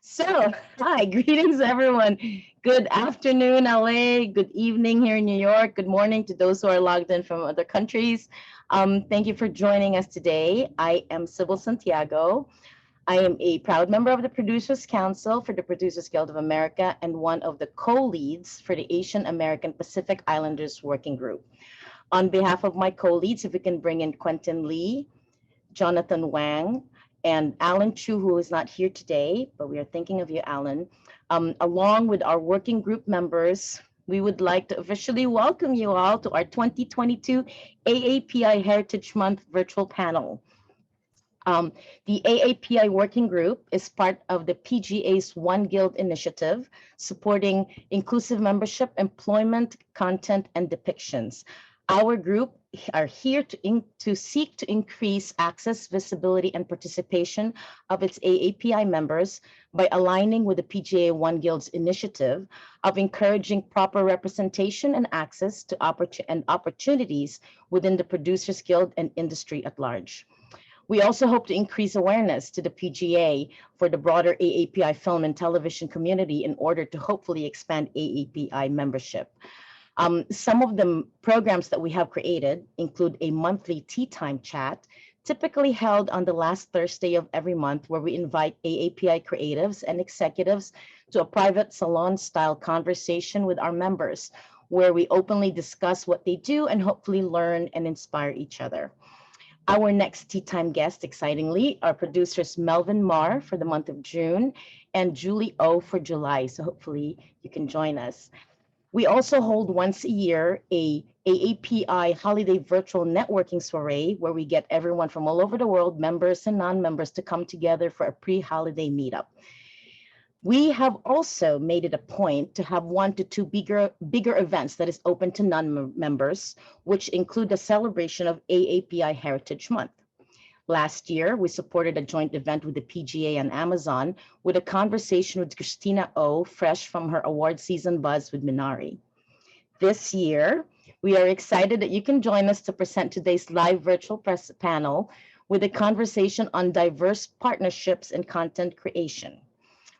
So, hi, greetings everyone. Good afternoon, LA. Good evening here in New York. Good morning to those who are logged in from other countries. Thank you for joining us today. I am Sybil Santiago. I am a proud member of the Producers Council for the Producers Guild of America and one of the co-leads for the Asian American Pacific Islanders Working Group. On behalf of my co-leads, if we can bring in Quentin Lee, Jonathan Wang, and Alan Chu, who is not here today, but we are thinking of you, Alan. Along with our working group members, we would like to officially welcome you all to our 2022 AAPI Heritage Month virtual panel. The AAPI working group is part of the p.g.a's One Guild initiative, supporting inclusive membership, employment, content, and depictions. Our group are here to seek to increase access, visibility, and participation of its AAPI members by aligning with the p.g.a One Guild's initiative of encouraging proper representation and access to opportunities within the Producers Guild and industry at large. We also hope to increase awareness to the p.g.a for the broader AAPI film and television community in order to hopefully expand AAPI membership. Some of the programs that we have created include a monthly tea time chat, typically held on the last Thursday of every month, where we invite AAPI creatives and executives to a private salon-style conversation with our members, where we openly discuss what they do and hopefully learn and inspire each other. Our next tea time guest, excitingly, are producers Melvin Marr for the month of June and Julie O for July. So hopefully you can join us. We also hold once a year a AAPI holiday virtual networking soiree where we get everyone from all over the world, members and non-members, to come together for a pre-holiday meetup. We have also made it a point to have 1 to 2 bigger events that is open to non-members, which include the celebration of AAPI Heritage Month. Last year, we supported a joint event with the p.g.a and Amazon with a conversation with Christina O, fresh from her award season buzz with Minari. This year, we are excited that you can join us to present today's live virtual press panel with a conversation on diverse partnerships and content creation.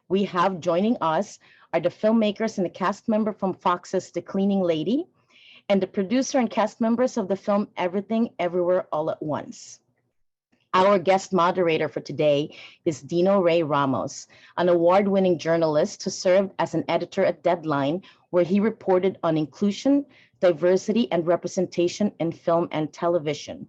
We have joining us are the filmmakers and the cast member from Fox's The Cleaning Lady, and the producer and cast members of the film Everything Everywhere All at Once. Our guest moderator for today is Dino-Ray Ramos, an award-winning journalist who served as an editor at Deadline, where he reported on inclusion, diversity, and representation in film and television.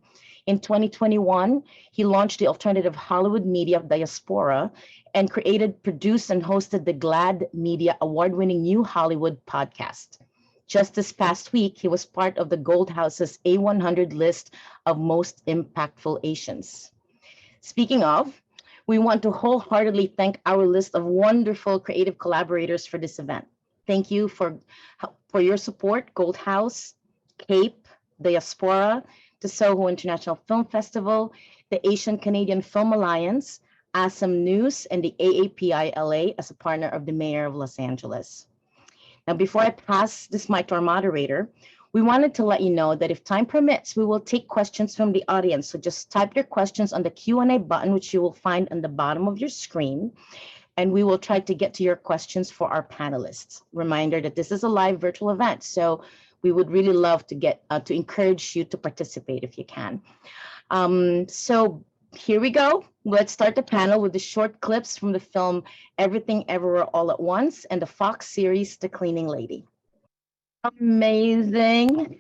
In 2021, he launched the alternative Hollywood media Diaspora and created, produced, and hosted the GLAD Media award-winning New Hollywood podcast. Just this past week, he was part of the Gold House's A100 list of most impactful Asians. Speaking of, we want to wholeheartedly thank our list of wonderful creative collaborators for this event. Thank you for your support, Gold House, CAPE, Diaspora, the Soho International Film Festival, the Asian Canadian Film Alliance, ASAM News, and the AAPI LA as a partner of the Mayor of Los Angeles. Now, before I pass this mic to our moderator, we wanted to let you know that if time permits, we will take questions from the audience. So just type your questions on the Q&A button, which you will find on the bottom of your screen, and we will try to get to your questions for our panelists. Reminder that this is a live virtual event, so we would really love to get to encourage you to participate if you can. So here we go. Let's start the panel with the short clips from the film Everything Everywhere All at Once and the Fox series The Cleaning Lady. Amazing.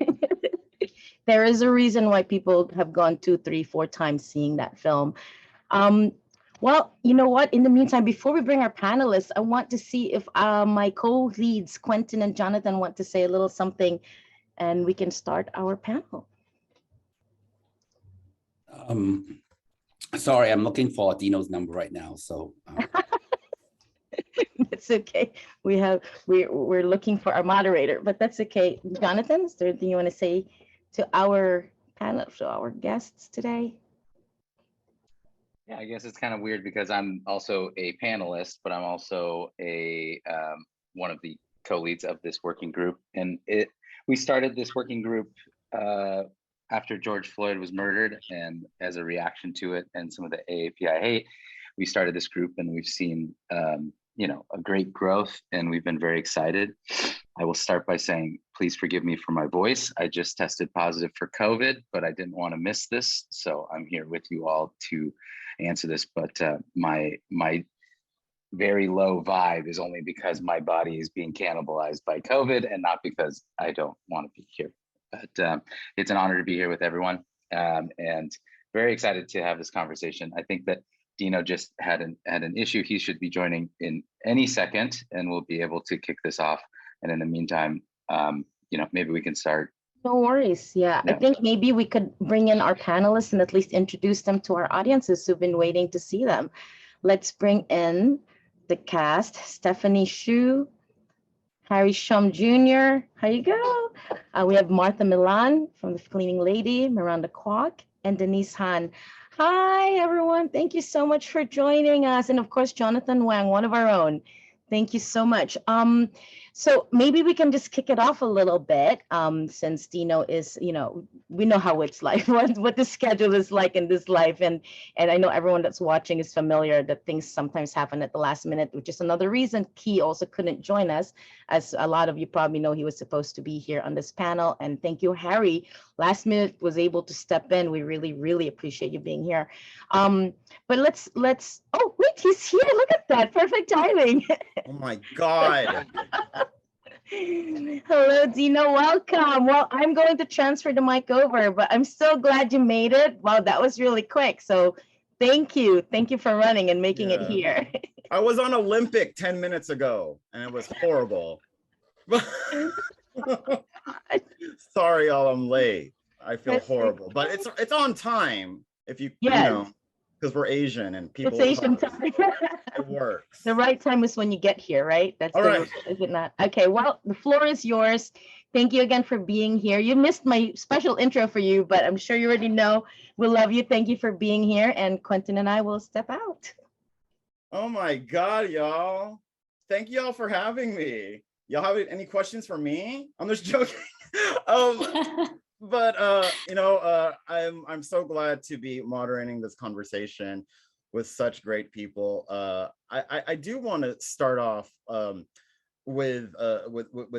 There is a reason why people have gone 2, 3, 4 times seeing that film. Well, you know what? In the meantime, before we bring our panelists, I want to see if my co-leads, Quentin and Jonathan, want to say a little something, and we can start our panel. Sorry, I'm looking for Dino's number right now. So it's okay. We're looking for our moderator, but that's okay. Jonathan, is there anything you want to say to our panel, to our guests today? Yeah, I guess it's kind of weird because I'm also a panelist, but I'm also a one of the co-leads of this working group. And we started this working group after George Floyd was murdered, and as a reaction to it and some of the AAPI hate, we started this group, and we've seen a great growth, and we've been very excited. I will start by saying, please forgive me for my voice. I just tested positive for COVID, but I didn't want to miss this. So I'm here with you all to answer this. But my very low vibe is only because my body is being cannibalized by COVID and not because I don't want to be here. But it's an honor to be here with everyone, and very excited to have this conversation. I think that Dino just had an issue. He should be joining in any second, and we'll be able to kick this off. And in the meantime, maybe we can start. No worries. Yeah, I think maybe we could bring in our panelists and at least introduce them to our audiences who've been waiting to see them. Let's bring in the cast: Stephanie Hsu, Shum Jr. How you go? We have Martha Millan from The Cleaning Lady, Miranda Kwok, and Denise Hahn. Hi, everyone. Thank you so much for joining us. And of course, Jonathan Wang, one of our own. Thank you so much. So maybe we can just kick it off a little bit, since Dino is, we know how it's like, what the schedule is like in this life. And I know everyone that's watching is familiar that things sometimes happen at the last minute, which is another reason Key also couldn't join us. As a lot of you probably know, he was supposed to be here on this panel. And thank you, Harry. Last minute was able to step in. We really, really appreciate you being here. But let's, oh, wait, he's here. Look at that. Perfect timing. Oh my God. Hello, Dino. Welcome. Well, I'm going to transfer the mic over, but I'm so glad you made it. Wow, that was really quick. So thank you. Thank you for running and making it here. I was on Olympic 10 minutes ago, and it was horrible. Sorry, y'all, I'm late. I feel horrible, but it's on time. If you, because we're Asian and people. It's Asian time. It works. The right time is when you get here, right? That's all right. Is it not? Okay, well, the floor is yours. Thank you again for being here. You missed my special intro for you, but I'm sure you already know. We love you. Thank you for being here. And Quentin and I will step out. Oh my God, y'all. Thank y'all for having me. Y'all have any questions for me? I'm just joking. But I'm so glad to be moderating this conversation with such great people. I do want to start off with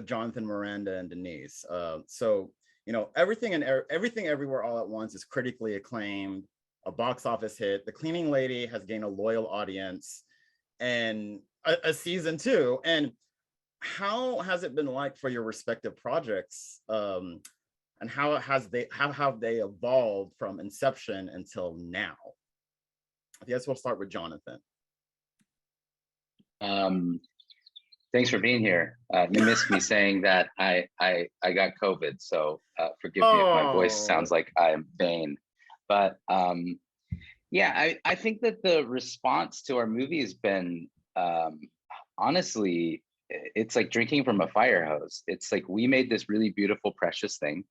Jonathan, Miranda, and Denise. So everything everywhere all at once is critically acclaimed, a box office hit. The Cleaning Lady has gained a loyal audience, and a season 2. And how has it been like for your respective projects? And how have they evolved from inception until now? I guess we'll start with Jonathan. Thanks for being here. You missed me saying that I got COVID, so forgive me if my voice sounds like I'm vain. But I think that the response to our movie has been, honestly, it's like drinking from a fire hose. It's like we made this really beautiful, precious thing.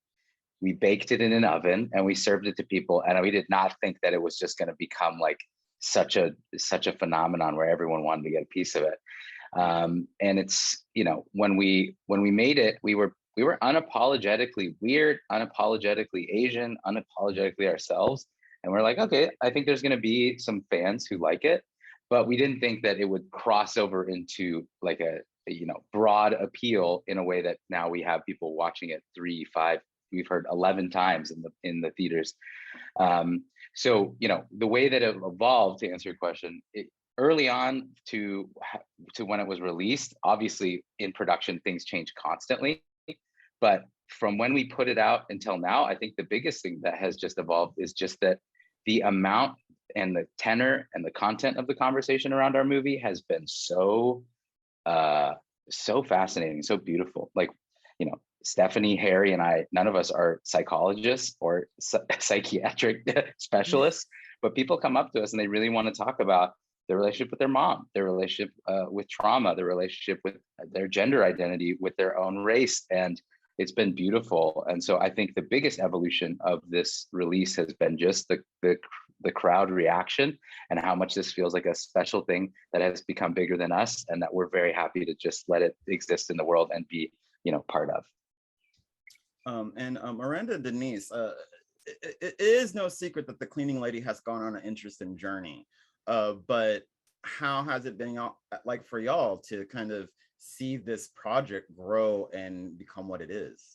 We baked it in an oven and we served it to people, and we did not think that it was just going to become like such a phenomenon where everyone wanted to get a piece of it. And it's, when we made it, we were unapologetically weird, unapologetically Asian, unapologetically ourselves, and we're like, okay, I think there's going to be some fans who like it, but we didn't think that it would cross over into like a broad appeal in a way that now we have people watching it 3, 5. We've heard 11 times in the theaters. So the way that it evolved, to answer your question, early on to when it was released, obviously in production things change constantly. But from when we put it out until now, I think the biggest thing that has just evolved is just that the amount and the tenor and the content of the conversation around our movie has been so fascinating, so beautiful. Like, Stephanie, Harry, and I, none of us are psychologists or psychiatric specialists, but people come up to us and they really want to talk about their relationship with their mom, their relationship with trauma, their relationship with their gender identity, with their own race. And it's been beautiful. And so I think the biggest evolution of this release has been just the crowd reaction and how much this feels like a special thing that has become bigger than us, and that we're very happy to just let it exist in the world and be, part of. Miranda and Denise, it is no secret that the Cleaning Lady has gone on an interesting journey, but how has it been like for y'all to kind of see this project grow and become what it is?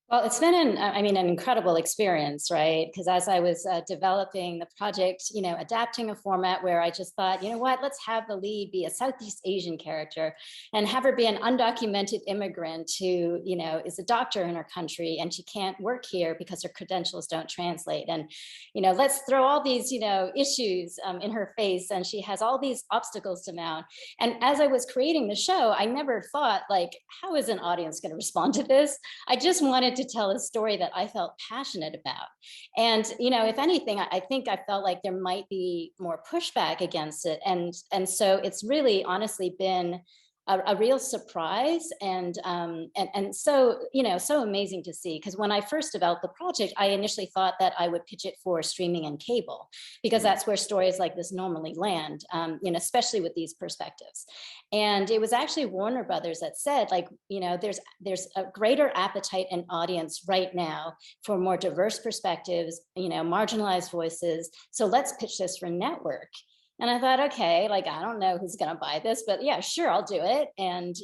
Well, it's been an incredible experience, right? Because as I was developing the project, adapting a format where I just thought, you know what, let's have the lead be a Southeast Asian character and have her be an undocumented immigrant who, is a doctor in her country and she can't work here because her credentials don't translate. And, let's throw all these, issues in her face, and she has all these obstacles to mount. And as I was creating the show, I never thought, like, how is an audience going to respond to this? I just wanted to tell a story that I felt passionate about. And, if anything, I think I felt like there might be more pushback against it. And so it's really honestly been a real surprise and so, so amazing to see. Because when I first developed the project, I initially thought that I would pitch it for streaming and cable, because that's where stories like this normally land, especially with these perspectives. And it was actually Warner Brothers that said, like, there's a greater appetite and audience right now for more diverse perspectives, marginalized voices. So let's pitch this for network. And I thought, okay, like, I don't know who's going to buy this, but yeah, sure, I'll do it. And,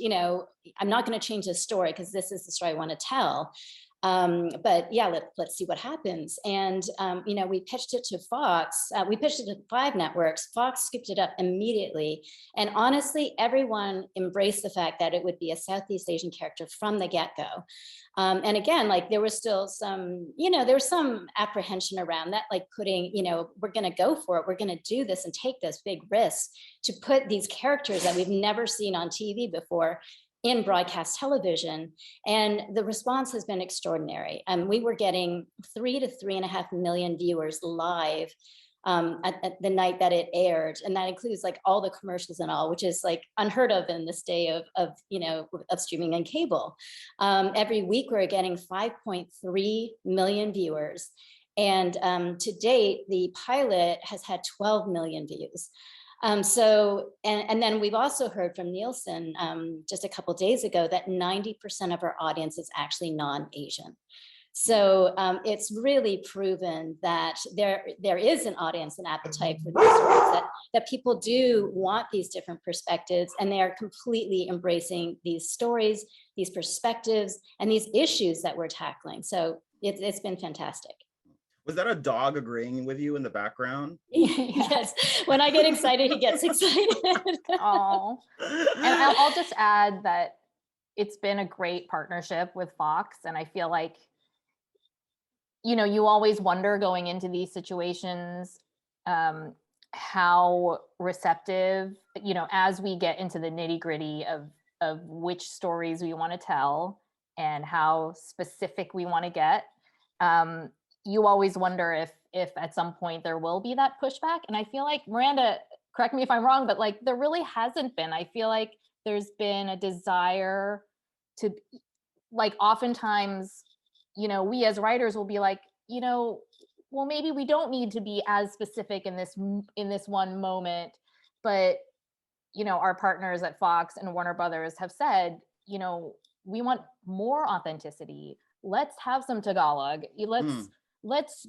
I'm not going to change the story because this is the story I want to tell. But yeah, let's see what happens. And, we pitched it to Fox. We pitched it to 5 networks. Fox scooped it up immediately. And honestly, everyone embraced the fact that it would be a Southeast Asian character from the get-go. And again, like, there was still some, there was some apprehension around that, like putting, we're going to go for it. We're going to do this and take this big risk to put these characters that we've never seen on TV before in broadcast television. And the response has been extraordinary. We were getting 3 to 3.5 million viewers live at the night that it aired. And that includes like all the commercials and all, which is like unheard of in this day of streaming and cable. Every week we're getting 5.3 million viewers. And to date, the pilot has had 12 million views. And then we've also heard from Nielsen just a couple of days ago that 90% of our audience is actually non-Asian. So it's really proven that there is an audience and appetite for these stories, that people do want these different perspectives, and they are completely embracing these stories, these perspectives, and these issues that we're tackling. So it's been fantastic. Was that a dog agreeing with you in the background? Yes. When I get excited, he gets excited. Oh, and I'll just add that it's been a great partnership with Fox. And I feel like, you always wonder going into these situations, how receptive, as we get into the nitty gritty of which stories we want to tell and how specific we want to get. You always wonder if at some point there will be that pushback. And I feel like, Miranda, correct me if I'm wrong, but like, there really hasn't been. I feel like there's been a desire to, like, oftentimes, we as writers will be like, well, maybe we don't need to be as specific in this one moment, but our partners at Fox and Warner Brothers have said, we want more authenticity. Let's have some Tagalog. Let's,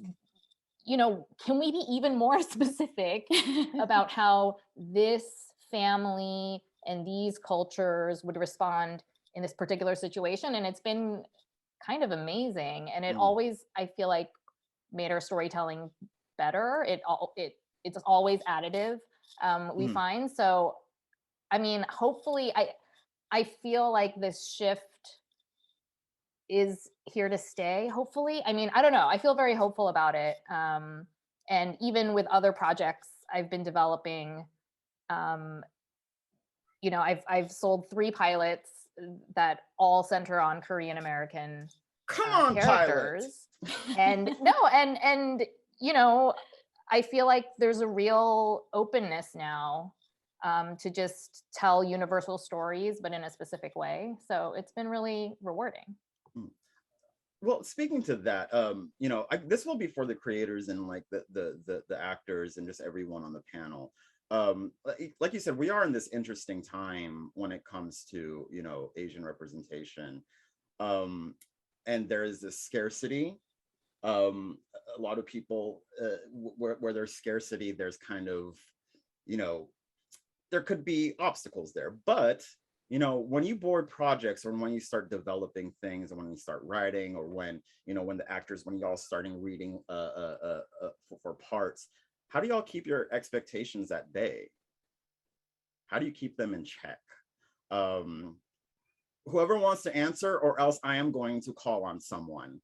can we be even more specific about how this family and these cultures would respond in this particular situation? And it's been kind of amazing. And it always, I feel like, made our storytelling better. It's always additive, we find. So, I mean, hopefully, I feel like this shift is here to stay, hopefully. I mean, I don't know. I feel very hopeful about it. And even with other projects I've been developing, I've sold 3 pilots that all center on Korean American characters. And I feel like there's a real openness now to just tell universal stories, but in a specific way. So it's been really rewarding. Well, speaking to that, this will be for the creators and like the actors and just everyone on the panel. Like you said, we are in this interesting time when it comes to, Asian representation. And there is this scarcity. A lot of people, where there's scarcity, there's kind of, there could be obstacles there. But you know, when you board projects, or when you start developing things, and when you start writing, or when, you know, when the actors, when y'all starting reading for parts, how do y'all keep your expectations at bay? How do you keep them in check? Whoever wants to answer, or else I am going to call on someone.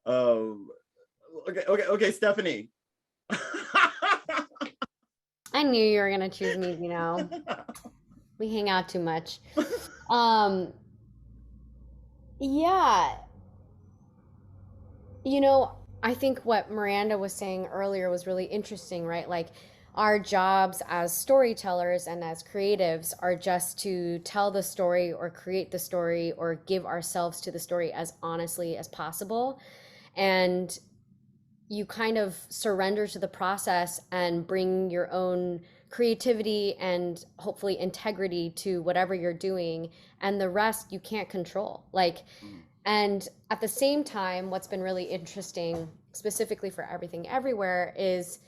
Okay, Stephanie. I knew you were gonna choose me, you know. We hang out too much. Yeah. You know, I think what Miranda was saying earlier was really interesting, right? Like, our jobs as storytellers and as creatives are just to tell the story, or create the story, or give ourselves to the story as honestly as possible. And you kind of surrender to the process and bring your own creativity and hopefully integrity to whatever you're doing, and the rest you can't control. Like, and at the same time, what's been really interesting, specifically for Everything Everywhere, is,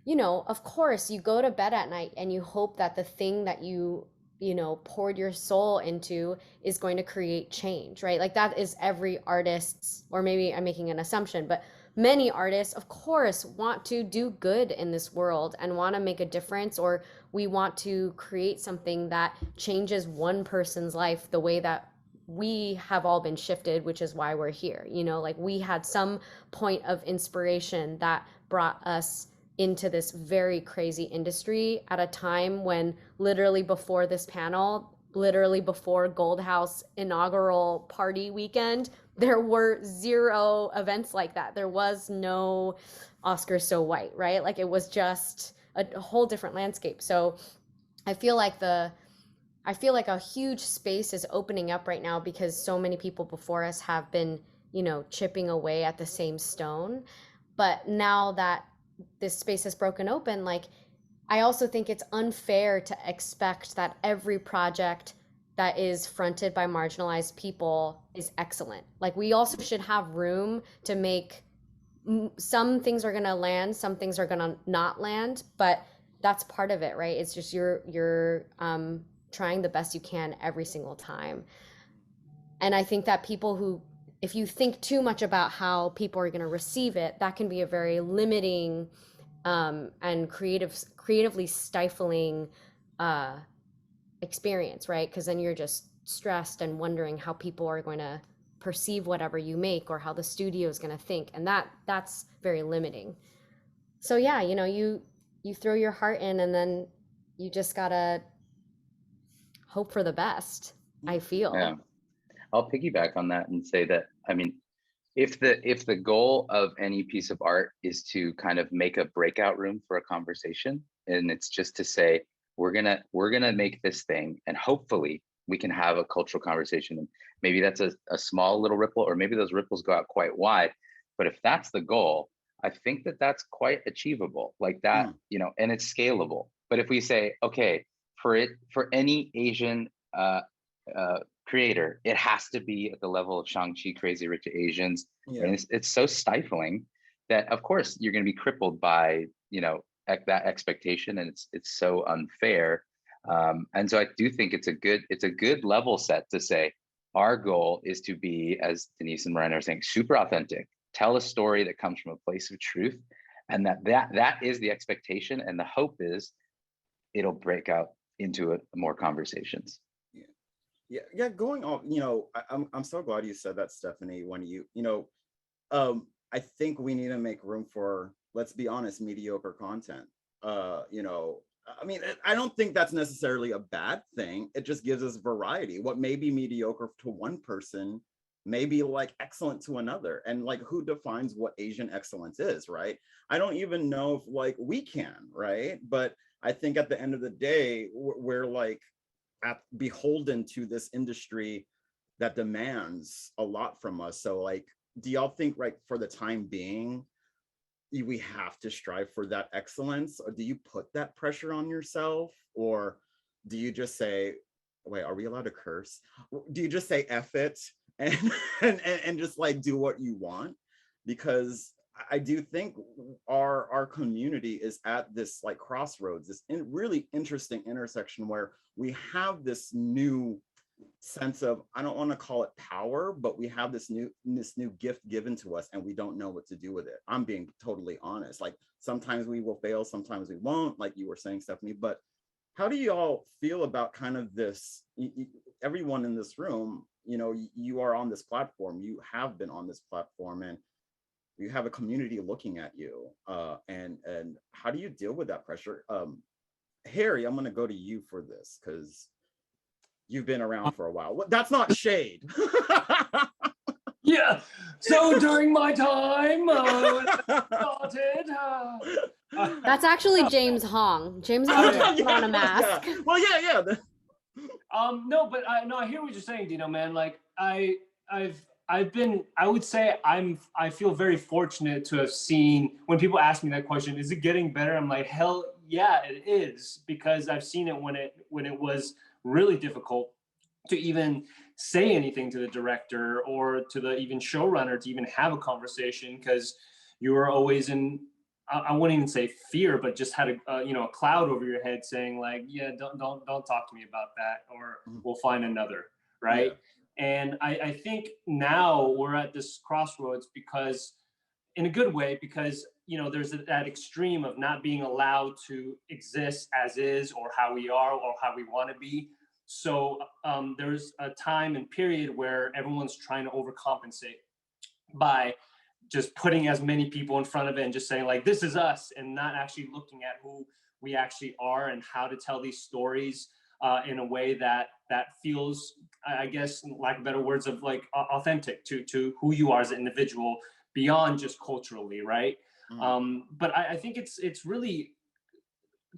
you know, of course you go to bed at night and you hope that the thing that you know, poured your soul into is going to create change, right? Like, that is every artist's, or maybe I'm making an assumption, but many artists, of course, want to do good in this world and want to make a difference, or we want to create something that changes one person's life the way that we have all been shifted, which is why we're here. You know, like, we had some point of inspiration that brought us into this very crazy industry at a time when, literally before this panel, literally before Gold House inaugural party weekend, there were 0 events like that. There was no Oscars So White, right? Like, it was just a whole different landscape. So I feel like a huge space is opening up right now, because so many people before us have been, you know, chipping away at the same stone. But now that this space has broken open, like, I also think it's unfair to expect that every project that is fronted by marginalized people is excellent. Like, we also should have room to make, some things are going to land, some things are going to not land, but that's part of it, right? It's just you're trying the best you can every single time. And I think that people who, if you think too much about how people are going to receive it, that can be a very limiting and creatively stifling experience, right? Because then you're just stressed and wondering how people are going to perceive whatever you make, or how the studio is going to think, and that's very limiting. So yeah, you know, you throw your heart in, and then you just gotta hope for the best, I feel. Yeah, I'll piggyback on that and say that, I mean, if the goal of any piece of art is to kind of make a breakout room for a conversation, and it's just to say, we're gonna make this thing, and hopefully we can have a cultural conversation, and maybe that's a small little ripple, or maybe those ripples go out quite wide. But if that's the goal, I think that that's quite achievable, like that, you know, and it's scalable. But if we say, okay, for any Asian creator, it has to be at the level of Shang-Chi, Crazy Rich Asians, and it's so stifling that, of course, you're going to be crippled by, you know, that expectation, and it's so unfair. And so I do think it's a good level set to say, our goal is to be, as Denise and Miranda are saying, super authentic, tell a story that comes from a place of truth, and that is the expectation, and the hope is it'll break out into more conversations. Yeah, going on, you know, I'm so glad you said that, Stephanie. When you know, I think we need to make room for, let's be honest, mediocre content. You know, I mean, I don't think that's necessarily a bad thing. It just gives us variety. What may be mediocre to one person may be like excellent to another. And like, who defines what Asian excellence is, right? I don't even know if like we can, right? But I think at the end of the day, we're like beholden to this industry that demands a lot from us. So like, do y'all think, like, for the time being, we have to strive for that excellence, or do you put that pressure on yourself, or do you just say, wait, are we allowed to curse? Do you just say F it and just like do what you want? Because I do think our community is at this like crossroads, this really interesting intersection where we have this new sense of, I don't want to call it power, but we have this new gift given to us and we don't know what to do with it. I'm being totally honest. Like sometimes we will fail, sometimes we won't, like you were saying, Stephanie. But how do you all feel about kind of this, everyone in this room, you know, you are on this platform, you have been on this platform, and you have a community looking at you, and how do you deal with that pressure? Harry, I'm going to go to you for this because you've been around for a while. That's not shade. Yeah. So during my time, started. That's actually James Hong. James Hong just put on a mask. Yeah. Well, yeah. No, but I hear what you're saying, Dino, man. Like I've been, I would say I feel very fortunate to have seen, when people ask me that question, is it getting better? I'm like, hell yeah, it is, because I've seen it when it was really difficult to even say anything to the director or to the even showrunner to even have a conversation, because you were always in, I wouldn't even say fear, but just had a cloud over your head saying like, yeah, don't talk to me about that, or we'll find another, right? Yeah. And I think now we're at this crossroads, because in a good way, because there's that extreme of not being allowed to exist as is, or how we are, or how we want to be. So there's a time and period where everyone's trying to overcompensate by just putting as many people in front of it and just saying like, this is us, and not actually looking at who we actually are and how to tell these stories in a way that feels, I guess, lack of better words, of like authentic to who you are as an individual, beyond just culturally, right? But I think it's really,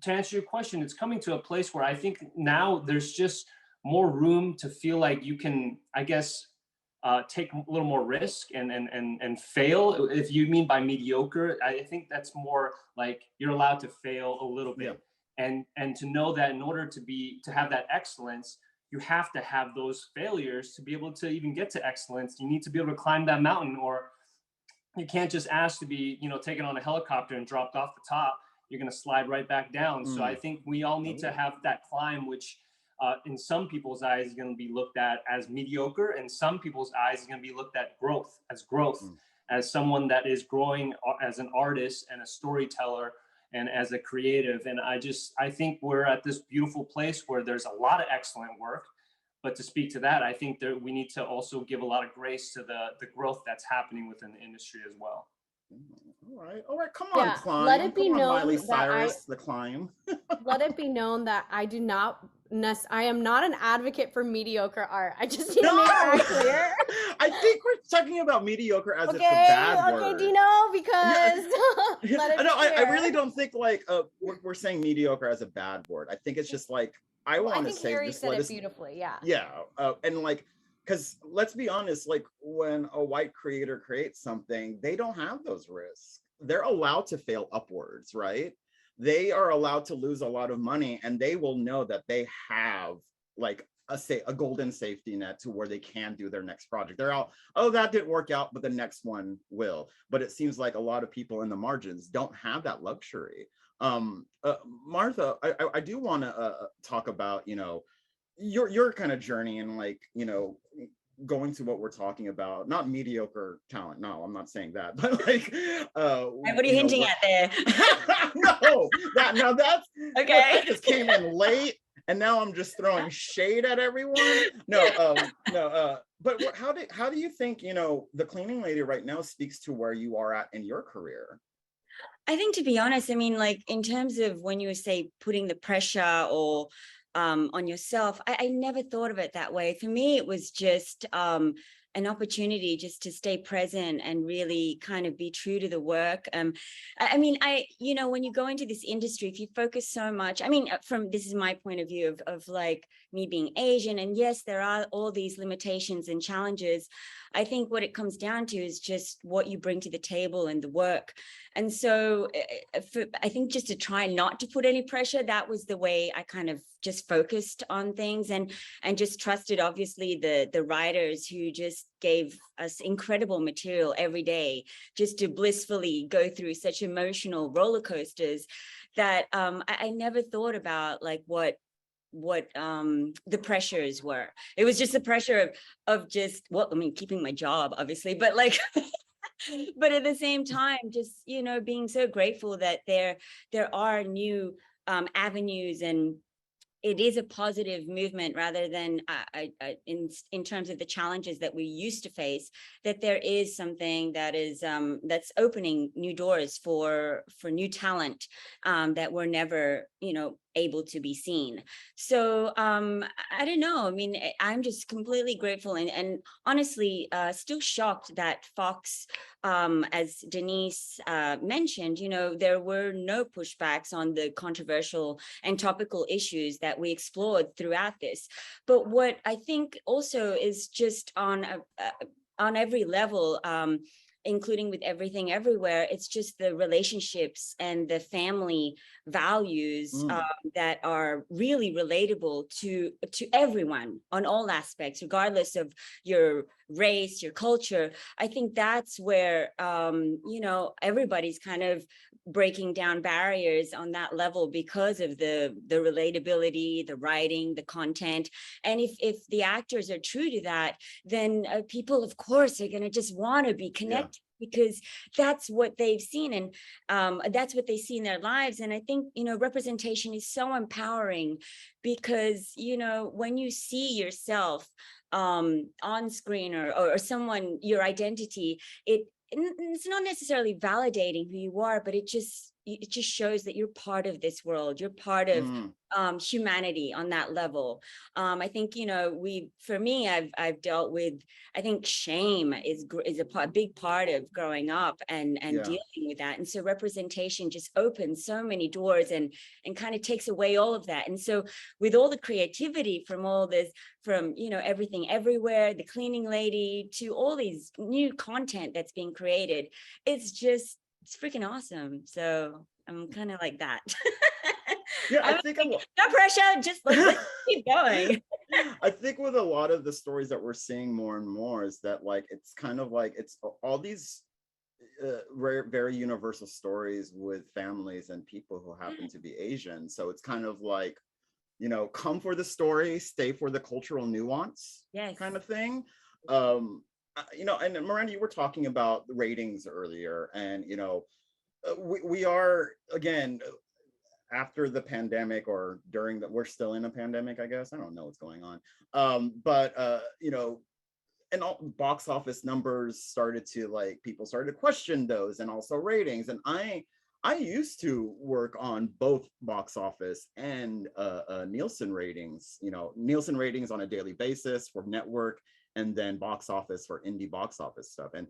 to answer your question, it's coming to a place where I think now there's just more room to feel like you can, I guess, take a little more risk and fail. If you mean by mediocre, I think that's more like you're allowed to fail a little bit. Yeah. And to know that in order to have that excellence, you have to have those failures to be able to even get to excellence. You need to be able to climb that mountain, or you can't just ask to be, taken on a helicopter and dropped off the top. You're going to slide right back down. So I think we all need to have that climb, which in some people's eyes is going to be looked at as mediocre, and some people's eyes is going to be looked at as someone that is growing as an artist and a storyteller and as a creative. And I think we're at this beautiful place where there's a lot of excellent work. But to speak to that, I think that we need to also give a lot of grace to the growth that's happening within the industry as well. All right, come on, Climb. Let it be known Miley that Cyrus, the Climb. Let it be known that I am not an advocate for mediocre art. I just need to make that clear. I think we're talking about mediocre as it's a bad word. Okay, Dino, because I really don't think like we're saying mediocre as a bad word. I think it's just like, I want to say Harry just said let it us beautifully. Yeah. Yeah, and like, because let's be honest, like when a white creator creates something, they don't have those risks. They're allowed to fail upwards, right? They are allowed to lose a lot of money, and they will know that they have like a golden safety net to where they can do their next project. They're all, oh, that didn't work out, but the next one will. But it seems like a lot of people in the margins don't have that luxury. Martha, I do want to talk about, your kind of journey and like, going to what we're talking about, not mediocre talent. No, I'm not saying that, but like, what are you hinting at there? No, that's okay. I just came in late, and now I'm just throwing shade at everyone. But how do you think, the cleaning lady right now speaks to where you are at in your career? I think, to be honest, I mean, like in terms of when you say putting the pressure or on yourself, I never thought of it that way. For me, it was just an opportunity just to stay present and really kind of be true to the work. I mean, when you go into this industry, if you focus so much, I mean, this is my point of view of like me being Asian, and yes, there are all these limitations and challenges. I think what it comes down to is just what you bring to the table and the work. And so I think just to try not to put any pressure, that was the way I kind of just focused on things, and just trusted, obviously, the writers who just gave us incredible material every day, just to blissfully go through such emotional roller coasters that I never thought about like what the pressures were. It was just the pressure of just, well, I mean, keeping my job, obviously, but like but at the same time, just, you know, being so grateful that there are new avenues, and it is a positive movement rather than in terms of the challenges that we used to face, that there is something that is that's opening new doors for new talent that were never, you know, able to be seen. So I don't know. I mean, I'm just completely grateful and honestly still shocked that Fox, as Denise mentioned, you know, there were no pushbacks on the controversial and topical issues that we explored throughout this. But what I think also is just on every level, including with Everything Everywhere, it's just the relationships and the family values that are really relatable to everyone on all aspects, regardless of your race, your culture. I think that's where, you know, everybody's kind of breaking down barriers on that level because of the relatability, the writing, the content. And if the actors are true to that, then people, of course, are going to just want to be connected. Because that's what they've seen, and that's what they see in their lives. And I think, you know, representation is so empowering because, you know, when you see yourself on screen or someone, your identity, it's not necessarily validating who you are, but it just shows that you're part of this world. You're part of humanity on that level. I think, you know, for me, I've dealt with, I think shame is a big part of growing up and dealing with that. And so representation just opens so many doors and kind of takes away all of that. And so with all the creativity from all this, from, you know, Everything Everywhere, the cleaning lady, to all these new content that's being created, it's freaking awesome. So I'm kind of like that. Yeah, I think no pressure, just like let's keep going. I think with a lot of the stories that we're seeing more and more is that like it's kind of like it's all these very universal stories with families and people who happen to be Asian. So it's kind of like, you know, come for the story, stay for the cultural nuance, kind of thing. You know, and Miranda, you were talking about the ratings earlier, and you know, we are, again, after the pandemic or during we're still in a pandemic, I guess. I don't know what's going on. But you know, and all box office numbers started to, like, people started to question those, and also ratings. And I used to work on both box office and Nielsen ratings, you know, Nielsen ratings on a daily basis for network, and then box office for indie box office stuff. And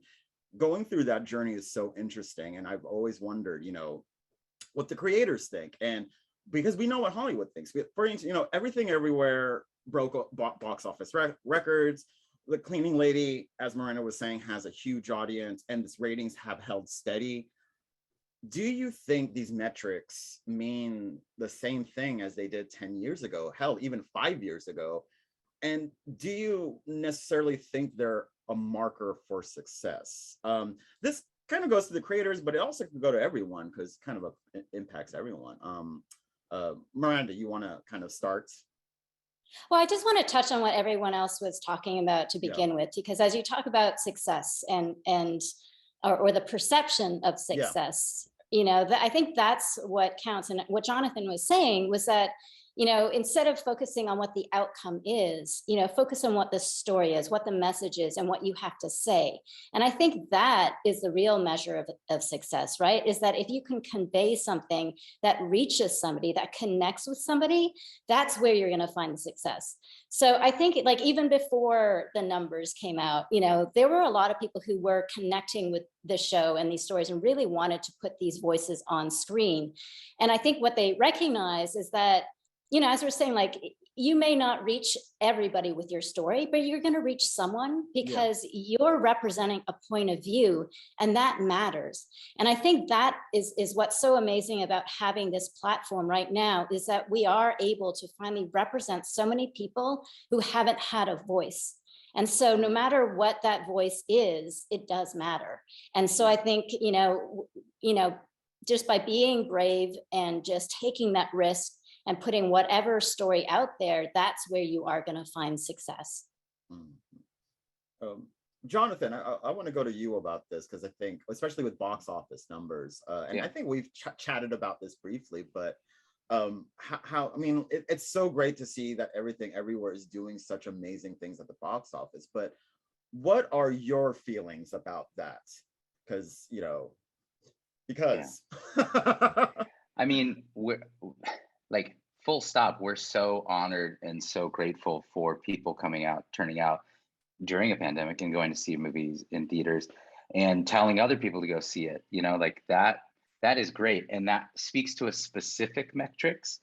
going through that journey is so interesting. And I've always wondered, you know, what the creators think. And because we know what Hollywood thinks. For instance, you know, Everything Everywhere broke box office records. The Cleaning Lady, as Miranda was saying, has a huge audience, and its ratings have held steady. Do you think these metrics mean the same thing as they did 10 years ago, hell, even 5 years ago? And do you necessarily think they're a marker for success? This kind of goes to the creators, but it also can go to everyone because kind of impacts everyone. Miranda, you want to kind of start? Well, I just want to touch on what everyone else was talking about to begin with, because as you talk about success and or the perception of success, you know, I think that's what counts. And what Jonathan was saying was that, you know, instead of focusing on what the outcome is, you know, focus on what the story is, what the message is, and what you have to say. And I think that is the real measure of success, right? Is that if you can convey something that reaches somebody, that connects with somebody, that's where you're going to find the success. So I think, like, even before the numbers came out, you know, there were a lot of people who were connecting with the show and these stories and really wanted to put these voices on screen. And I think what they recognize is that, you know, as we're saying, like, you may not reach everybody with your story, but you're going to reach someone because you're representing a point of view, and that matters. And I think that is what's so amazing about having this platform right now, is that we are able to finally represent so many people who haven't had a voice. And so no matter what that voice is, it does matter. And so I think, just by being brave and just taking that risk and putting whatever story out there, that's where you are going to find success. Jonathan, I want to go to you about this, because I think, especially with box office numbers, and I think we've chatted about this briefly, but how I mean, it's so great to see that Everything Everywhere is doing such amazing things at the box office, but what are your feelings about that? Because I mean, we're like, full stop, we're so honored and so grateful for people coming out, turning out during a pandemic and going to see movies in theaters and telling other people to go see it. Like that is great, and that speaks to a specific metrics,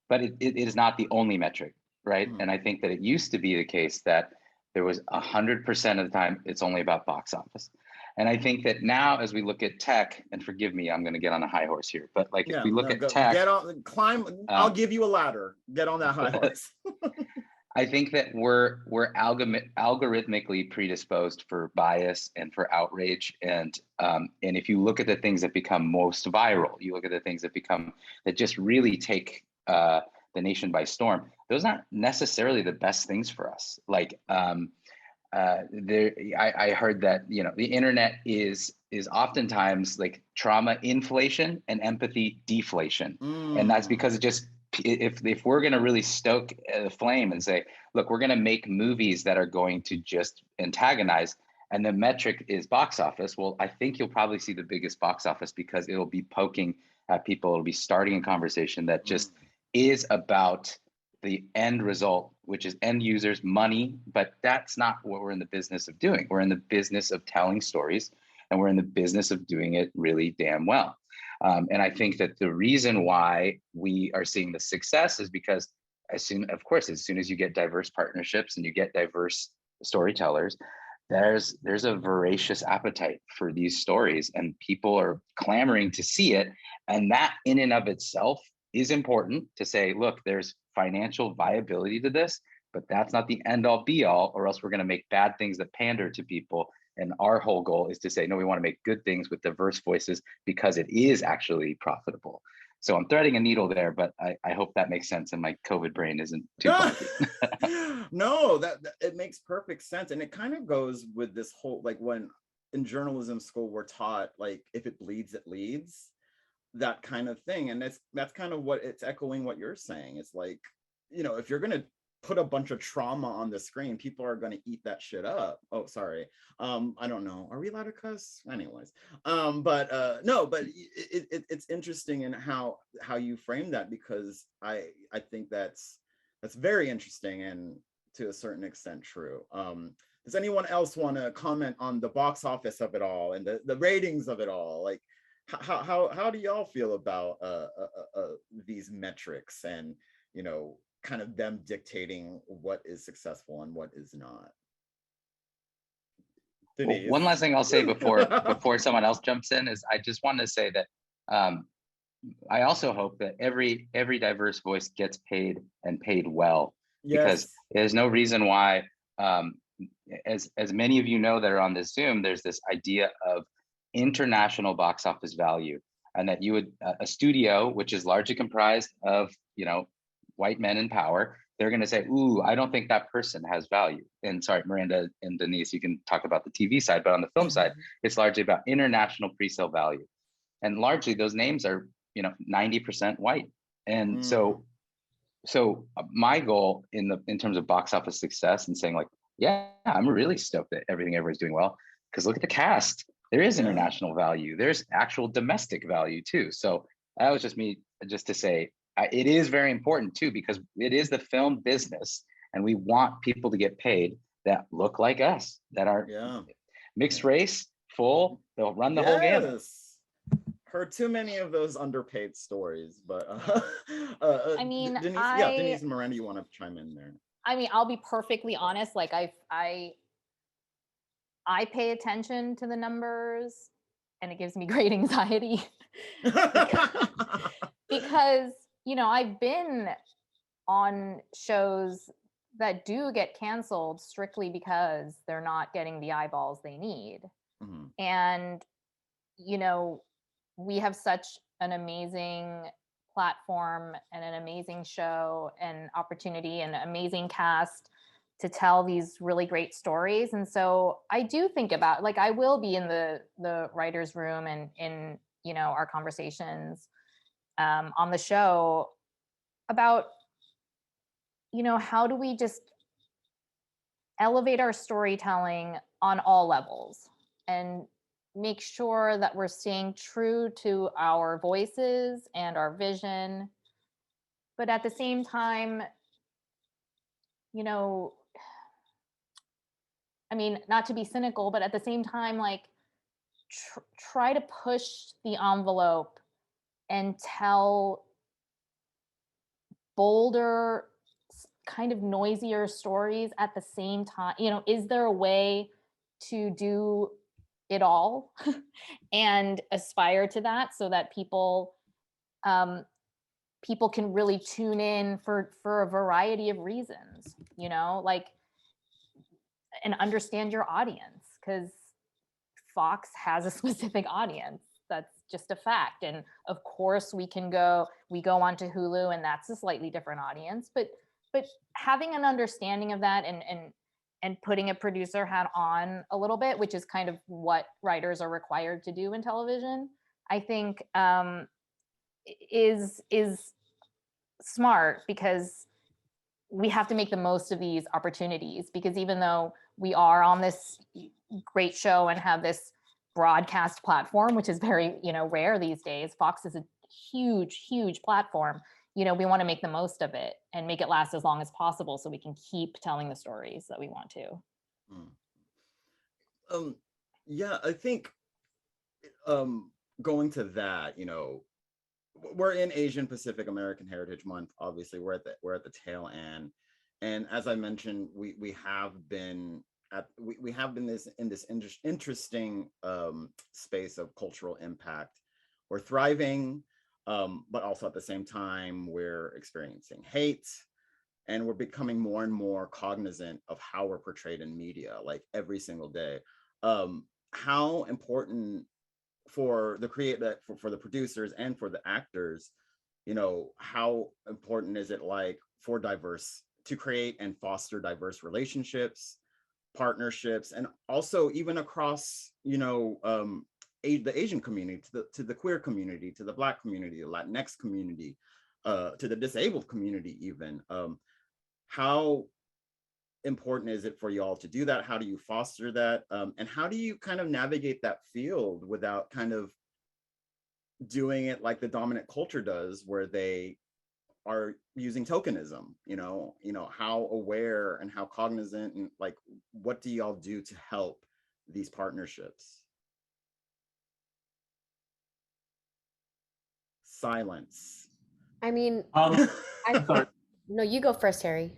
but it is not the only metric, right? And I think that it used to be the case that there was 100% of the time it's only about box office. And I think that now, as we look at tech, and forgive me, I'm going to get on a high horse here, but like, if we look at tech, climb. I'll give you a ladder. Get on that high horse. I think that we're algorithmically predisposed for bias and for outrage, and if you look at the things that become most viral, you look at the things that just really take the nation by storm. Those aren't necessarily the best things for us. Like, I heard that the internet is oftentimes like trauma inflation and empathy deflation, and that's because it just, if we're going to really stoke the flame and say, look, we're going to make movies that are going to just antagonize, and the metric is box office, well, I think you'll probably see the biggest box office because it'll be poking at people. It'll be starting a conversation that just is about the end result, which is end users, money, but that's not what we're in the business of doing. We're in the business of telling stories, and we're in the business of doing it really damn well. And I think that the reason why we are seeing the success is because as soon as you get diverse partnerships and you get diverse storytellers, there's a voracious appetite for these stories, and people are clamoring to see it. And that in and of itself is important to say, look, there's financial viability to this, but that's not the end all be all, or else we're going to make bad things that pander to people. And our whole goal is to say, no, we want to make good things with diverse voices because it is actually profitable. So I'm threading a needle there, but I hope that makes sense and my COVID brain isn't too funky. No, that it makes perfect sense. And it kind of goes with this whole, like, when in journalism school we're taught, like, if it bleeds, it leads, that kind of thing. And that's kind of what it's echoing what you're saying. It's like, if you're going to put a bunch of trauma on the screen, people are going to eat that shit up. Oh, sorry. I don't know. Are we allowed to cuss? Anyways. No, but it's interesting in how you frame that, because I think that's very interesting and to a certain extent true. Does anyone else want to comment on the box office of it all and the ratings of it all? Like, how do y'all feel about these metrics and, kind of them dictating what is successful and what is not? Well, one last thing I'll say before someone else jumps in is I just want to say that I also hope that every diverse voice gets paid and paid well, because there's no reason why, as many of you know that are on this Zoom, there's this idea of international box office value, and that you would a studio which is largely comprised of white men in power, they're going to say, ooh, I don't think that person has value. And sorry, Miranda and Denise, you can talk about the TV side, but on the film side, it's largely about international pre-sale value. And largely those names are, 90% white. And so my goal in terms of box office success and saying, like, yeah, I'm really stoked that Everything Everywhere is doing well, because look at the cast. There is international value. There's actual domestic value too. So that was just to say, it is very important too, because it is the film business, and we want people to get paid that look like us, that are mixed race, full, they'll run the whole gamut. heard too many of those underpaid stories, but I mean, Denise and Miranda, you want to chime in there? I mean, I'll be perfectly honest. Like I pay attention to the numbers, and it gives me great anxiety because I've been on shows that do get canceled strictly because they're not getting the eyeballs they need. Mm-hmm. And we have such an amazing platform and an amazing show and opportunity and amazing cast to tell these really great stories. And so I do think about, like, I will be in the writer's room and in our conversations on the show about how do we just elevate our storytelling on all levels and make sure that we're staying true to our voices and our vision, but at the same time, I mean, not to be cynical, but at the same time, like, try to push the envelope and tell bolder, kind of noisier stories at the same time. Is there a way to do it all and aspire to that so that people can really tune in for a variety of reasons, like, and understand your audience, because Fox has a specific audience. That's just a fact. And of course we go onto Hulu, and that's a slightly different audience, but having an understanding of that and putting a producer hat on a little bit, which is kind of what writers are required to do in television, I think is smart, because we have to make the most of these opportunities, because even though we are on this great show and have this broadcast platform, which is very, rare these days, Fox is a huge platform. We want to make the most of it and make it last as long as possible so we can keep telling the stories that we want to. Yeah, I think going to that, we're in Asian Pacific American Heritage Month. Obviously, we're at the tail end, and as I mentioned, we have been in this interesting space of cultural impact. We're thriving, but also at the same time we're experiencing hate, and we're becoming more and more cognizant of how we're portrayed in media, like every single day. How important for the for the producers and for the actors, how important is it, like, for to create and foster diverse relationships, partnerships, and also even across, the Asian community, to the queer community, to the Black community, the Latinx community, to the disabled community even. How important is it for y'all to do that? How do you foster that? And how do you kind of navigate that field without kind of doing it like the dominant culture does, where they are using tokenism? How aware and how cognizant, and like, what do y'all do to help these partnerships? Silence. I mean, no, you go first, Harry.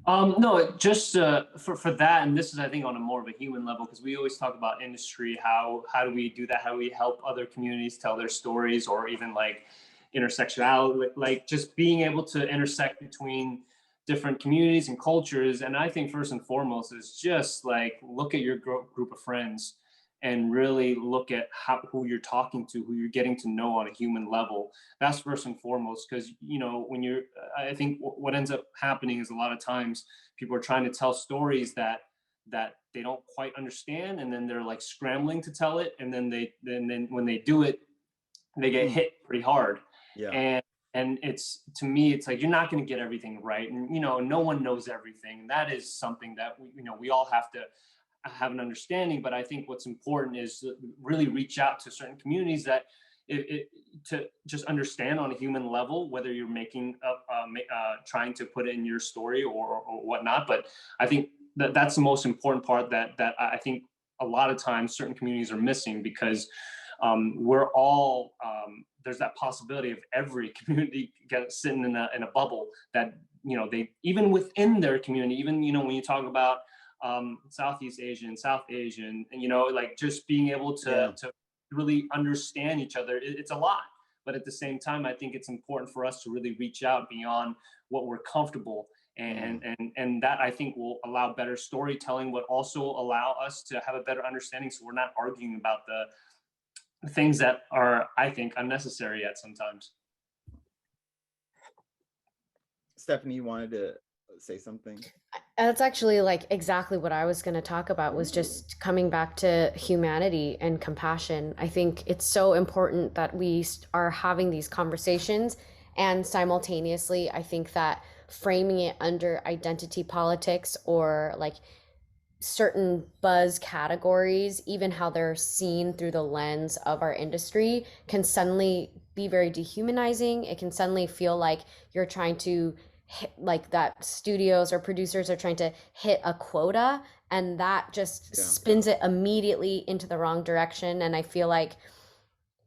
No, just for that, and this is, I think, on a more of a human level, because we always talk about industry, how do we do that? How do we help other communities tell their stories, or even like intersectionality, like just being able to intersect between different communities and cultures. And I think first and foremost is just like, look at your group of friends and really look at who you're talking to, who you're getting to know on a human level. That's first and foremost, because, when I think what ends up happening is a lot of times people are trying to tell stories that they don't quite understand, and then they're like scrambling to tell it, and then when they do it, they get hit pretty hard. Yeah. And it's, to me, it's like, you're not going to get everything right, and no one knows everything. That is something that we all have to have an understanding. But I think what's important is to really reach out to certain communities that to just understand on a human level, whether you're making trying to put it in your story or whatnot. But I think that's the most important part that I think a lot of times certain communities are missing, because we're all, there's that possibility of every community sitting in a bubble that, you know, they, even within their community, even, you know, when you talk about Southeast Asian, South Asian, and, you know, like just being able to really understand each other, it's a lot. But at the same time, I think it's important for us to really reach out beyond what we're comfortable, and that, I think, will allow better storytelling, but also allow us to have a better understanding, so we're not arguing about the things that are, I think, unnecessary at sometimes. Stephanie, you wanted to say something? That's actually like exactly what I was going to talk about, was just coming back to humanity and compassion. I think it's so important that we are having these conversations, and simultaneously, I think that framing it under identity politics or like certain buzz categories, even how they're seen through the lens of our industry, can suddenly be very dehumanizing. It can suddenly feel like you're trying to like that studios or producers are trying to hit a quota, and that just spins it immediately into the wrong direction. And I feel like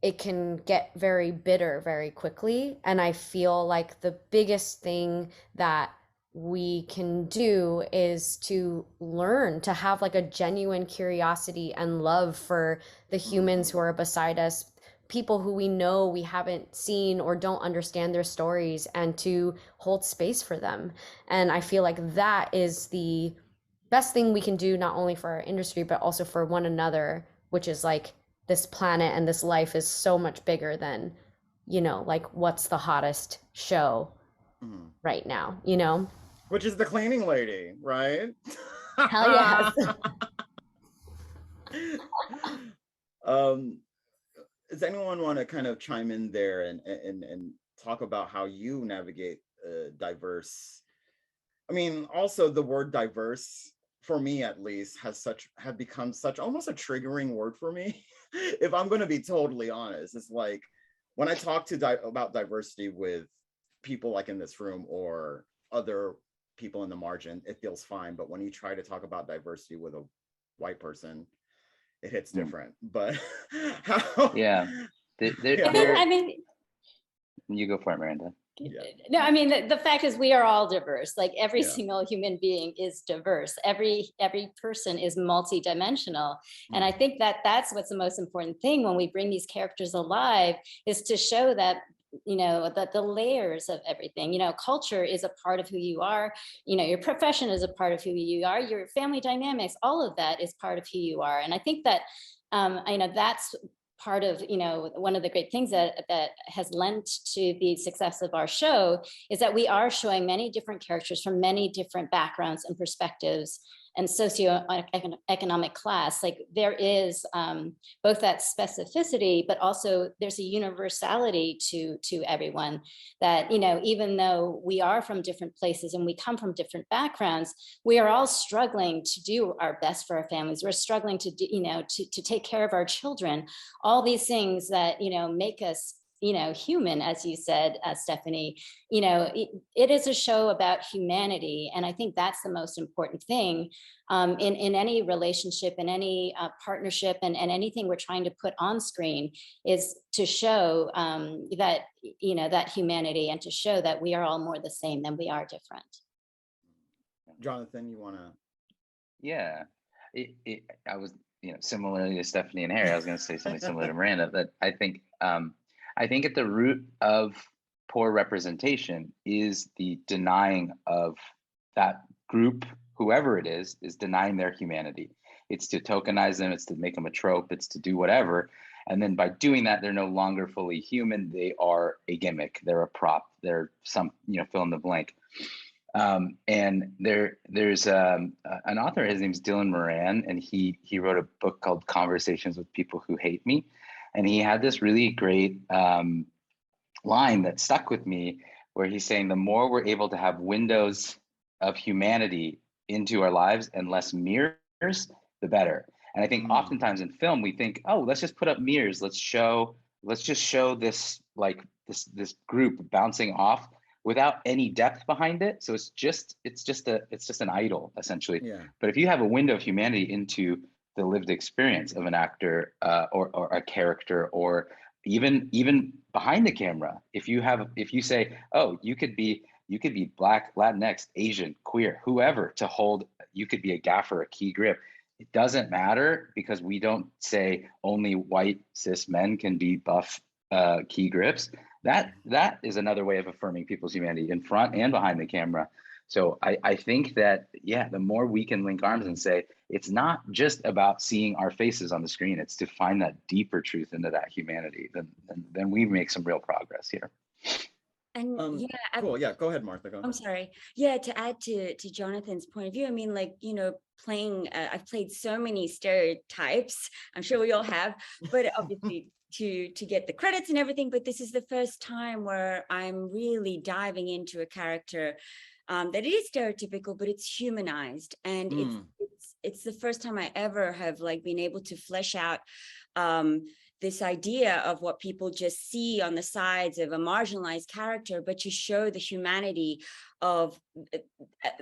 it can get very bitter very quickly. And I feel like the biggest thing that we can do is to learn to have like a genuine curiosity and love for the humans who are beside us, people who we know we haven't seen or don't understand their stories, and to hold space for them. And I feel like that is the best thing we can do, not only for our industry, but also for one another, which is like this planet and this life is so much bigger than, you know, like what's the hottest show right now, you know? Which is the cleaning lady, right? Hell yes. Does anyone want to kind of chime in there and talk about how you navigate diverse? I mean, also the word diverse, for me at least, have become such almost a triggering word for me. If I'm going to be totally honest, it's like when I talk about diversity with people like in this room or other people in the margin, it feels fine. But when you try to talk about diversity with a white person, it hits different. But how? Yeah. I mean, you go for it, Miranda. No, I mean, the fact is we are all diverse. Like every single human being is diverse. Every person is multidimensional. And I think that that's what's the most important thing when we bring these characters alive, is to show that, you know, that the layers of everything, you know, culture is a part of who you are, you know, your profession is a part of who you are, your family dynamics, all of that is part of who you are. And I think that, you know, that's part of, you know, one of the great things that has lent to the success of our show is that we are showing many different characters from many different backgrounds and perspectives and socioeconomic class. Like there is both that specificity, but also there's a universality to everyone that, you know, even though we are from different places and we come from different backgrounds, we are all struggling to do our best for our families. We're struggling to do, you know, to take care of our children, all these things that, you know, make us, you know, human, as you said, Stephanie. You know, it is a show about humanity. And I think that's the most important thing in any relationship, in any partnership, and anything we're trying to put on screen, is to show that, you know, that humanity, and to show that we are all more the same than we are different. Jonathan, you want to? Yeah, I was, you know, similarly to Stephanie and Harry, I was going to say something similar to Miranda, that I think at the root of poor representation is the denying of that group, whoever it is denying their humanity. It's to tokenize them, it's to make them a trope, it's to do whatever. And then by doing that, they're no longer fully human. They are a gimmick, they're a prop, they're some, you know, fill in the blank. And there's an author, his name's Dylan Moran, and he wrote a book called Conversations with People Who Hate Me. And he had this really great line that stuck with me, where he's saying the more we're able to have windows of humanity into our lives and less mirrors, the better. And I think oftentimes in film, we think, oh, let's just put up mirrors. Let's just show this, like this group bouncing off without any depth behind it. So it's just an idol, essentially. Yeah. But if you have a window of humanity into the lived experience of an actor or a character, or even behind the camera. If you say, oh, you could be Black, Latinx, Asian, queer, whoever, you could be a gaffer, a key grip. It doesn't matter, because we don't say only white cis men can be buff key grips. That is another way of affirming people's humanity in front and behind the camera. So I think that, yeah, the more we can link arms and say, it's not just about seeing our faces on the screen, it's to find that deeper truth into that humanity, then we make some real progress here. And cool. Yeah, go ahead, Martha. Go ahead. I'm sorry. Yeah, to add to Jonathan's point of view, I mean, like, playing, I've played so many stereotypes. I'm sure we all have, but obviously to get the credits and everything. But this is the first time where I'm really diving into a character that is stereotypical, but it's humanized, and it's the first time I ever have been able to flesh out this idea of what people just see on the sides of a marginalized character, but to show the humanity of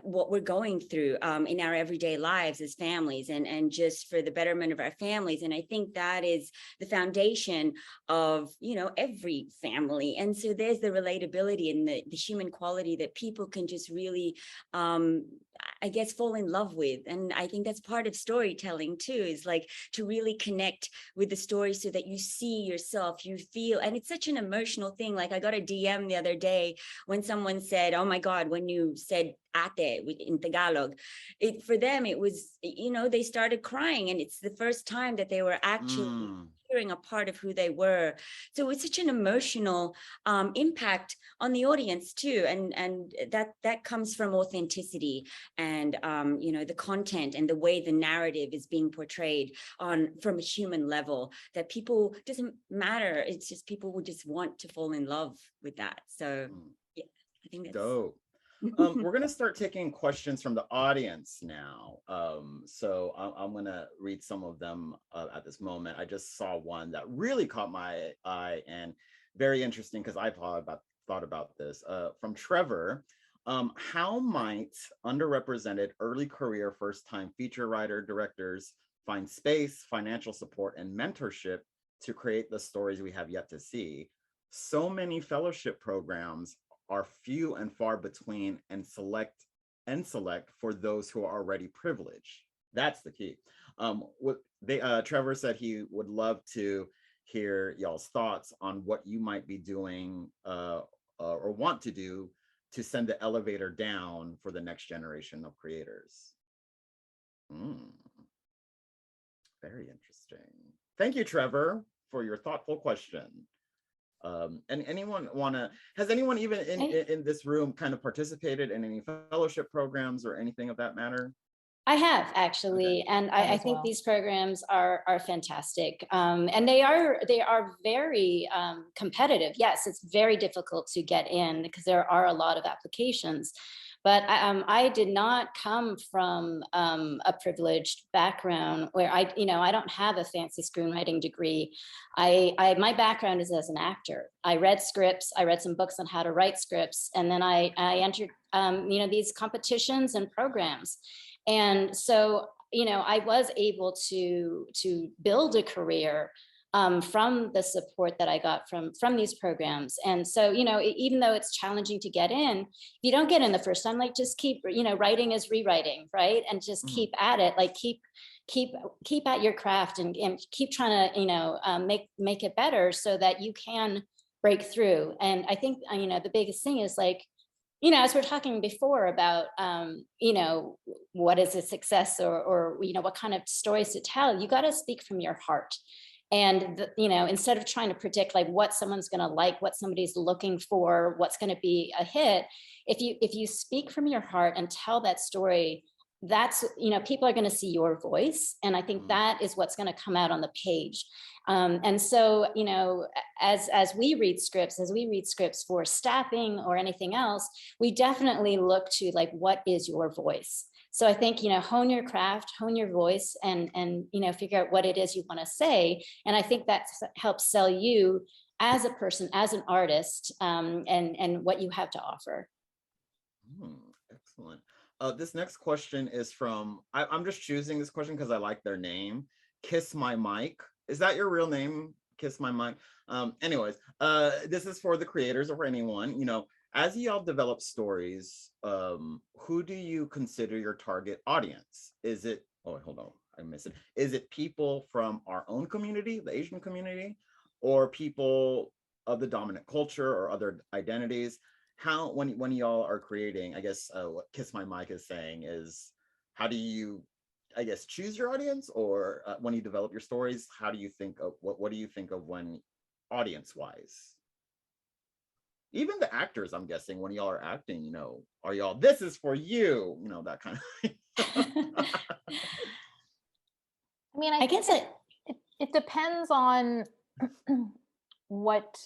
what we're going through in our everyday lives as families, and just for the betterment of our families. And I think that is the foundation of, every family. And so there's the relatability and the human quality that people can just really, I guess, fall in love with. And I think that's part of storytelling too, is to really connect with the story so that you see yourself, you feel, and it's such an emotional thing. I got a DM the other day when someone said, oh my God, when you said ate in Tagalog, for them, it was, they started crying, and it's the first time that they were actually hearing a part of who they were. So it's such an emotional impact on the audience too. And that comes from authenticity and, the content and the way the narrative is being portrayed from a human level, that people, doesn't matter. It's just people would just want to fall in love with that. So yeah, I think that's dope. We're going to start taking questions from the audience now. So I'm going to read some of them at this moment. I just saw one that really caught my eye and very interesting, because I thought about this from Trevor. How might underrepresented early career first-time feature writer directors find space, financial support, and mentorship to create the stories we have yet to see? So many fellowship programs are few and far between, and select for those who are already privileged. That's the key. Trevor said he would love to hear y'all's thoughts on what you might be doing or want to do to send the elevator down for the next generation of creators. Very interesting. Thank you, Trevor, for your thoughtful question. And has anyone even in this room kind of participated in any fellowship programs or anything of that matter? I have actually, okay. And I think these programs are fantastic, and they are very competitive. Yes, it's very difficult to get in because there are a lot of applications. But I did not come from a privileged background where I don't have a fancy screenwriting degree. My background is as an actor. I read scripts. I read some books on how to write scripts, and then I entered these competitions and programs. And so I was able to build a career from the support that I got from these programs. And so, even though it's challenging to get in, if you don't get in the first time, just keep, writing is rewriting, right? And just keep at it, keep at your craft and keep trying to, make it better so that you can break through. And I think, the biggest thing is as we're talking before about, what is a success or what kind of stories to tell, you got to speak from your heart. And, instead of trying to predict what someone's going to like, what somebody's looking for, what's going to be a hit, if you speak from your heart and tell that story, that's, people are going to see your voice. And I think that is what's going to come out on the page. And so, as we read scripts for staffing or anything else, we definitely look to what is your voice? So I think, hone your craft, hone your voice, and figure out what it is you want to say. And I think that helps sell you as a person, as an artist, and what you have to offer. Excellent. This next question is from, I'm just choosing this question because I like their name. Kiss My Mic. Is that your real name? Kiss My Mic. Anyways, this is for the creators or for anyone, you know, as y'all develop stories, who do you consider your target audience? Is it, oh, hold on, I missed it. Is it people from our own community, the Asian community, or people of the dominant culture or other identities? How, when y'all are creating, I guess what Kiss My Mic is saying is, how do you, I guess, choose your audience? Or when you develop your stories, how do you think of, what do you think of when audience wise? Even the actors, I'm guessing, when y'all are acting, you know, are y'all, this is for you, you know, that kind of I mean, I guess it depends on what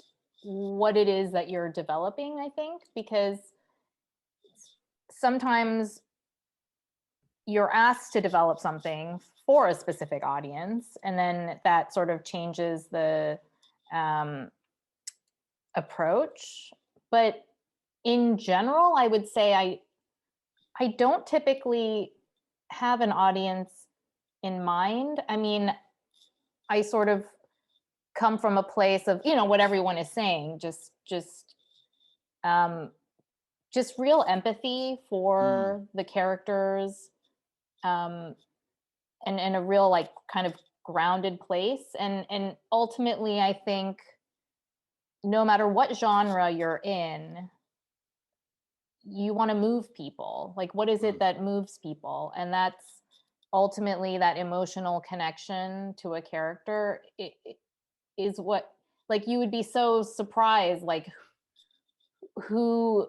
it is that you're developing, I think, because sometimes you're asked to develop something for a specific audience, and then that sort of changes the approach. But in general, I would say I don't typically have an audience in mind. I mean, I sort of come from a place of, you know, what everyone is saying, just real empathy for the characters, and a real, like, kind of grounded place. And ultimately, I think no matter what genre you're in, you want to move people. Like, what is it that moves people? And that's ultimately that emotional connection to a character. It is what, like, you would be so surprised, like, who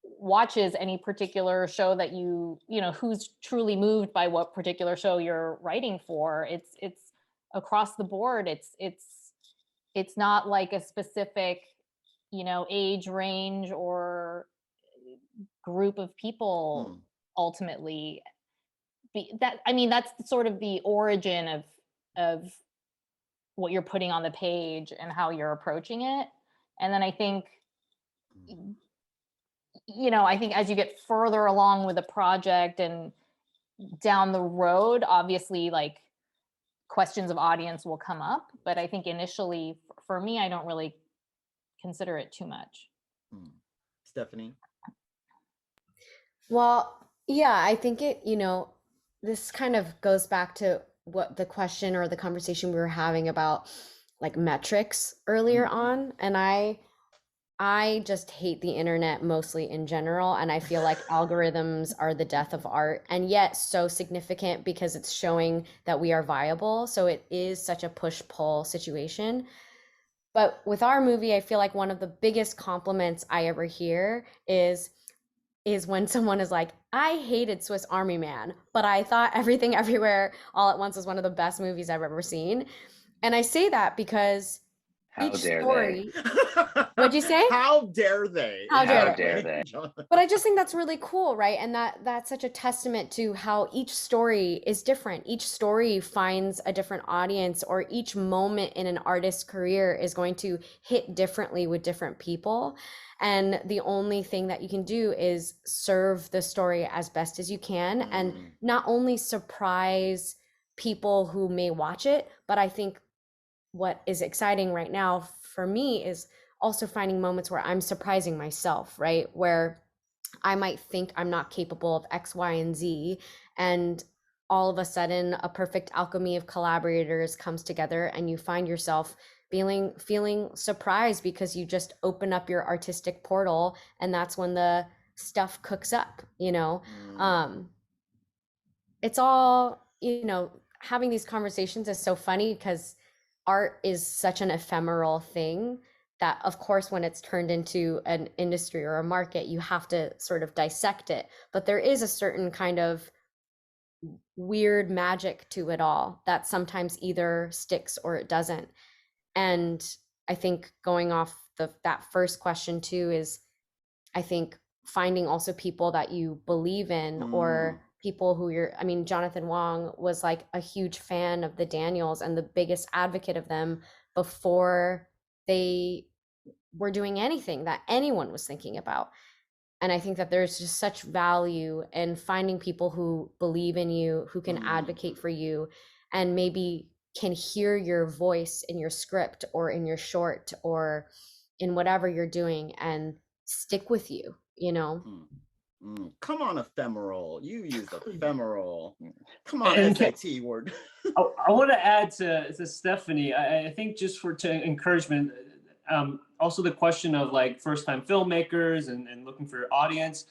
watches any particular show that you know, who's truly moved by what particular show you're writing for. It's across the board. It's not like a specific, you know, age range or group of people. Ultimately, I mean, that's sort of the origin of what you're putting on the page and how you're approaching it. And then I think, you know, I think as you get further along with a project and down the road, obviously, like, questions of audience will come up. But I think initially, for me, I don't really consider it too much. Stephanie? Well, yeah, I think it, you know, this kind of goes back to what the question or the conversation we were having about, like, metrics earlier on. And I just hate the internet mostly in general, and I feel like algorithms are the death of art, and yet so significant because it's showing that we are viable. So it is such a push-pull situation. But with our movie, I feel like one of the biggest compliments I ever hear is when someone is like, I hated Swiss Army Man, but I thought Everything Everywhere All at Once was one of the best movies I've ever seen. And I say that because How each dare story, they? what'd you say? How dare they? How dare How dare they? But I just think that's really cool, right? And that's such a testament to how each story is different. Each story finds a different audience, or each moment in an artist's career is going to hit differently with different people. And the only thing that you can do is serve the story as best as you can, and not only surprise people who may watch it, but I think what is exciting right now for me is also finding moments where I'm surprising myself, right? Where I might think I'm not capable of X, Y, and Z, and all of a sudden a perfect alchemy of collaborators comes together, and you find yourself feeling surprised because you just open up your artistic portal, and that's when the stuff cooks up, you know. It's all, you know, having these conversations is so funny because art is such an ephemeral thing that, of course, when it's turned into an industry or a market, you have to sort of dissect it. But there is a certain kind of weird magic to it all that sometimes either sticks or it doesn't. And I think going off that first question too is, I think, finding also people that you believe in, or people who I mean, Jonathan Wang was like a huge fan of the Daniels and the biggest advocate of them before they were doing anything that anyone was thinking about. And I think that there's just such value in finding people who believe in you, who can advocate for you, and maybe can hear your voice in your script or in your short or in whatever you're doing and stick with you, you know? Come on, ephemeral. You used ephemeral. Come on, And SAT word. I want to add to Stephanie. I think just to encouragement, also the question of like first-time filmmakers and looking for your audience.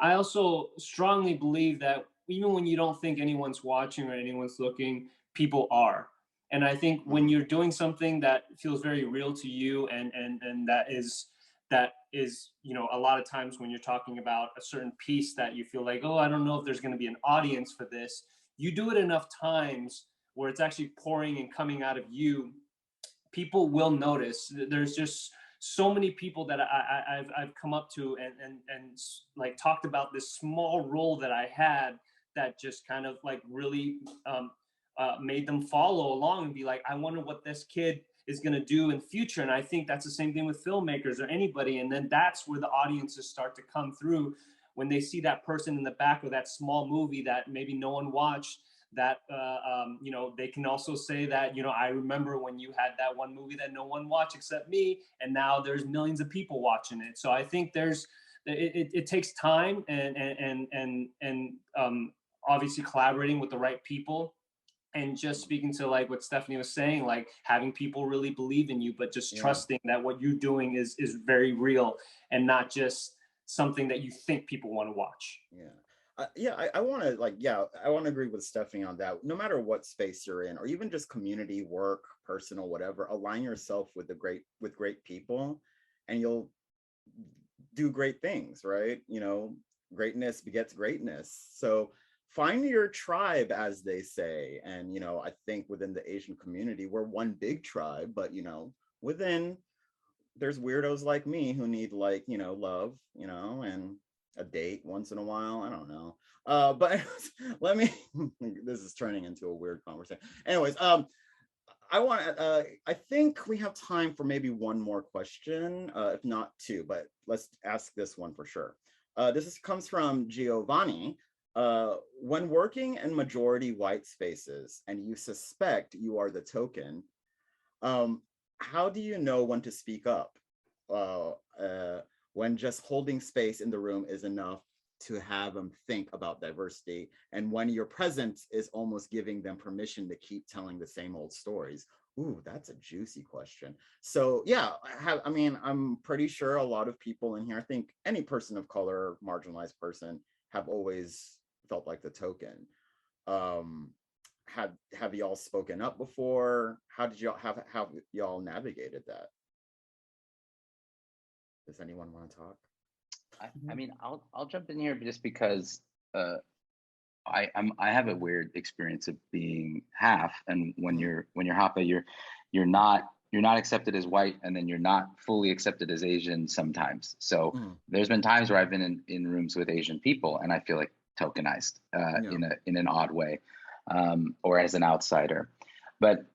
I also strongly believe that even when you don't think anyone's watching or anyone's looking, people are. And I think when you're doing something that feels very real to you and that is, you know, a lot of times when you're talking about a certain piece that you feel like, oh, I don't know if there's going to be an audience for this. You do it enough times where it's actually pouring and coming out of you, people will notice. There's just so many people that I've come up to and like talked about this small role that I had that just kind of like really made them follow along and be like, I wonder what this kid is going to do in future. And I think that's the same thing with filmmakers or anybody. And then that's where the audiences start to come through when they see that person in the back of that small movie that maybe no one watched. That, you know, they can also say that, you know, I remember when you had that one movie that no one watched except me, and now there's millions of people watching it. So I think it takes time and obviously collaborating with the right people, and just speaking to like what Stephanie was saying, like having people really believe in you, but just trusting that what you're doing is very real and not just something that you think people want to watch. I want to I want to agree with Stephanie on that. No matter what space you're in, or even just community, work, personal, whatever, align yourself with great people, and you'll do great things, right? You know, greatness begets greatness. So find your tribe, as they say. And, you know, I think within the Asian community, we're one big tribe, but, you know, within, there's weirdos like me who need, like, you know, love, you know, and a date once in a while. I don't know. But let me, this is turning into a weird conversation. Anyways, I think we have time for maybe one more question, if not two, but let's ask this one for sure. Comes from Giovanni. When working in majority white spaces and you suspect you are the token, how do you know when to speak up? When just holding space in the room is enough to have them think about diversity, and when your presence is almost giving them permission to keep telling the same old stories? Ooh, that's a juicy question. So yeah, I mean, I'm pretty sure a lot of people in here, I think any person of color, marginalized person, have always felt like the token. Have y'all spoken up before? How did y'all have y'all navigated that? Does anyone want to talk? I mean, I'll jump in here just because I have a weird experience of being half, and when you're half, you're not accepted as white, and then you're not fully accepted as Asian sometimes. So there's been times where I've been in rooms with Asian people, and I feel like tokenized in an odd way, or as an outsider. But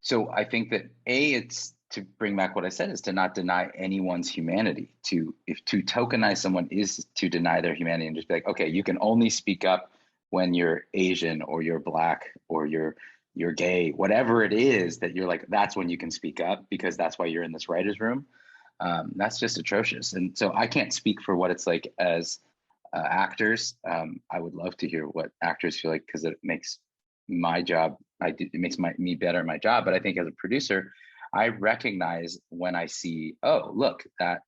so I think that it's, to bring back what I said, is to not deny anyone's humanity. To tokenize someone is to deny their humanity and just be like, okay, you can only speak up when you're Asian or you're Black or you're gay, whatever it is that you're like, that's when you can speak up, because that's why you're in this writer's room. That's just atrocious. And so I can't speak for what it's like as actors. I would love to hear what actors feel like, because it makes my job, it makes me better at my job. But I think as a producer, I recognize when I see, oh, look, that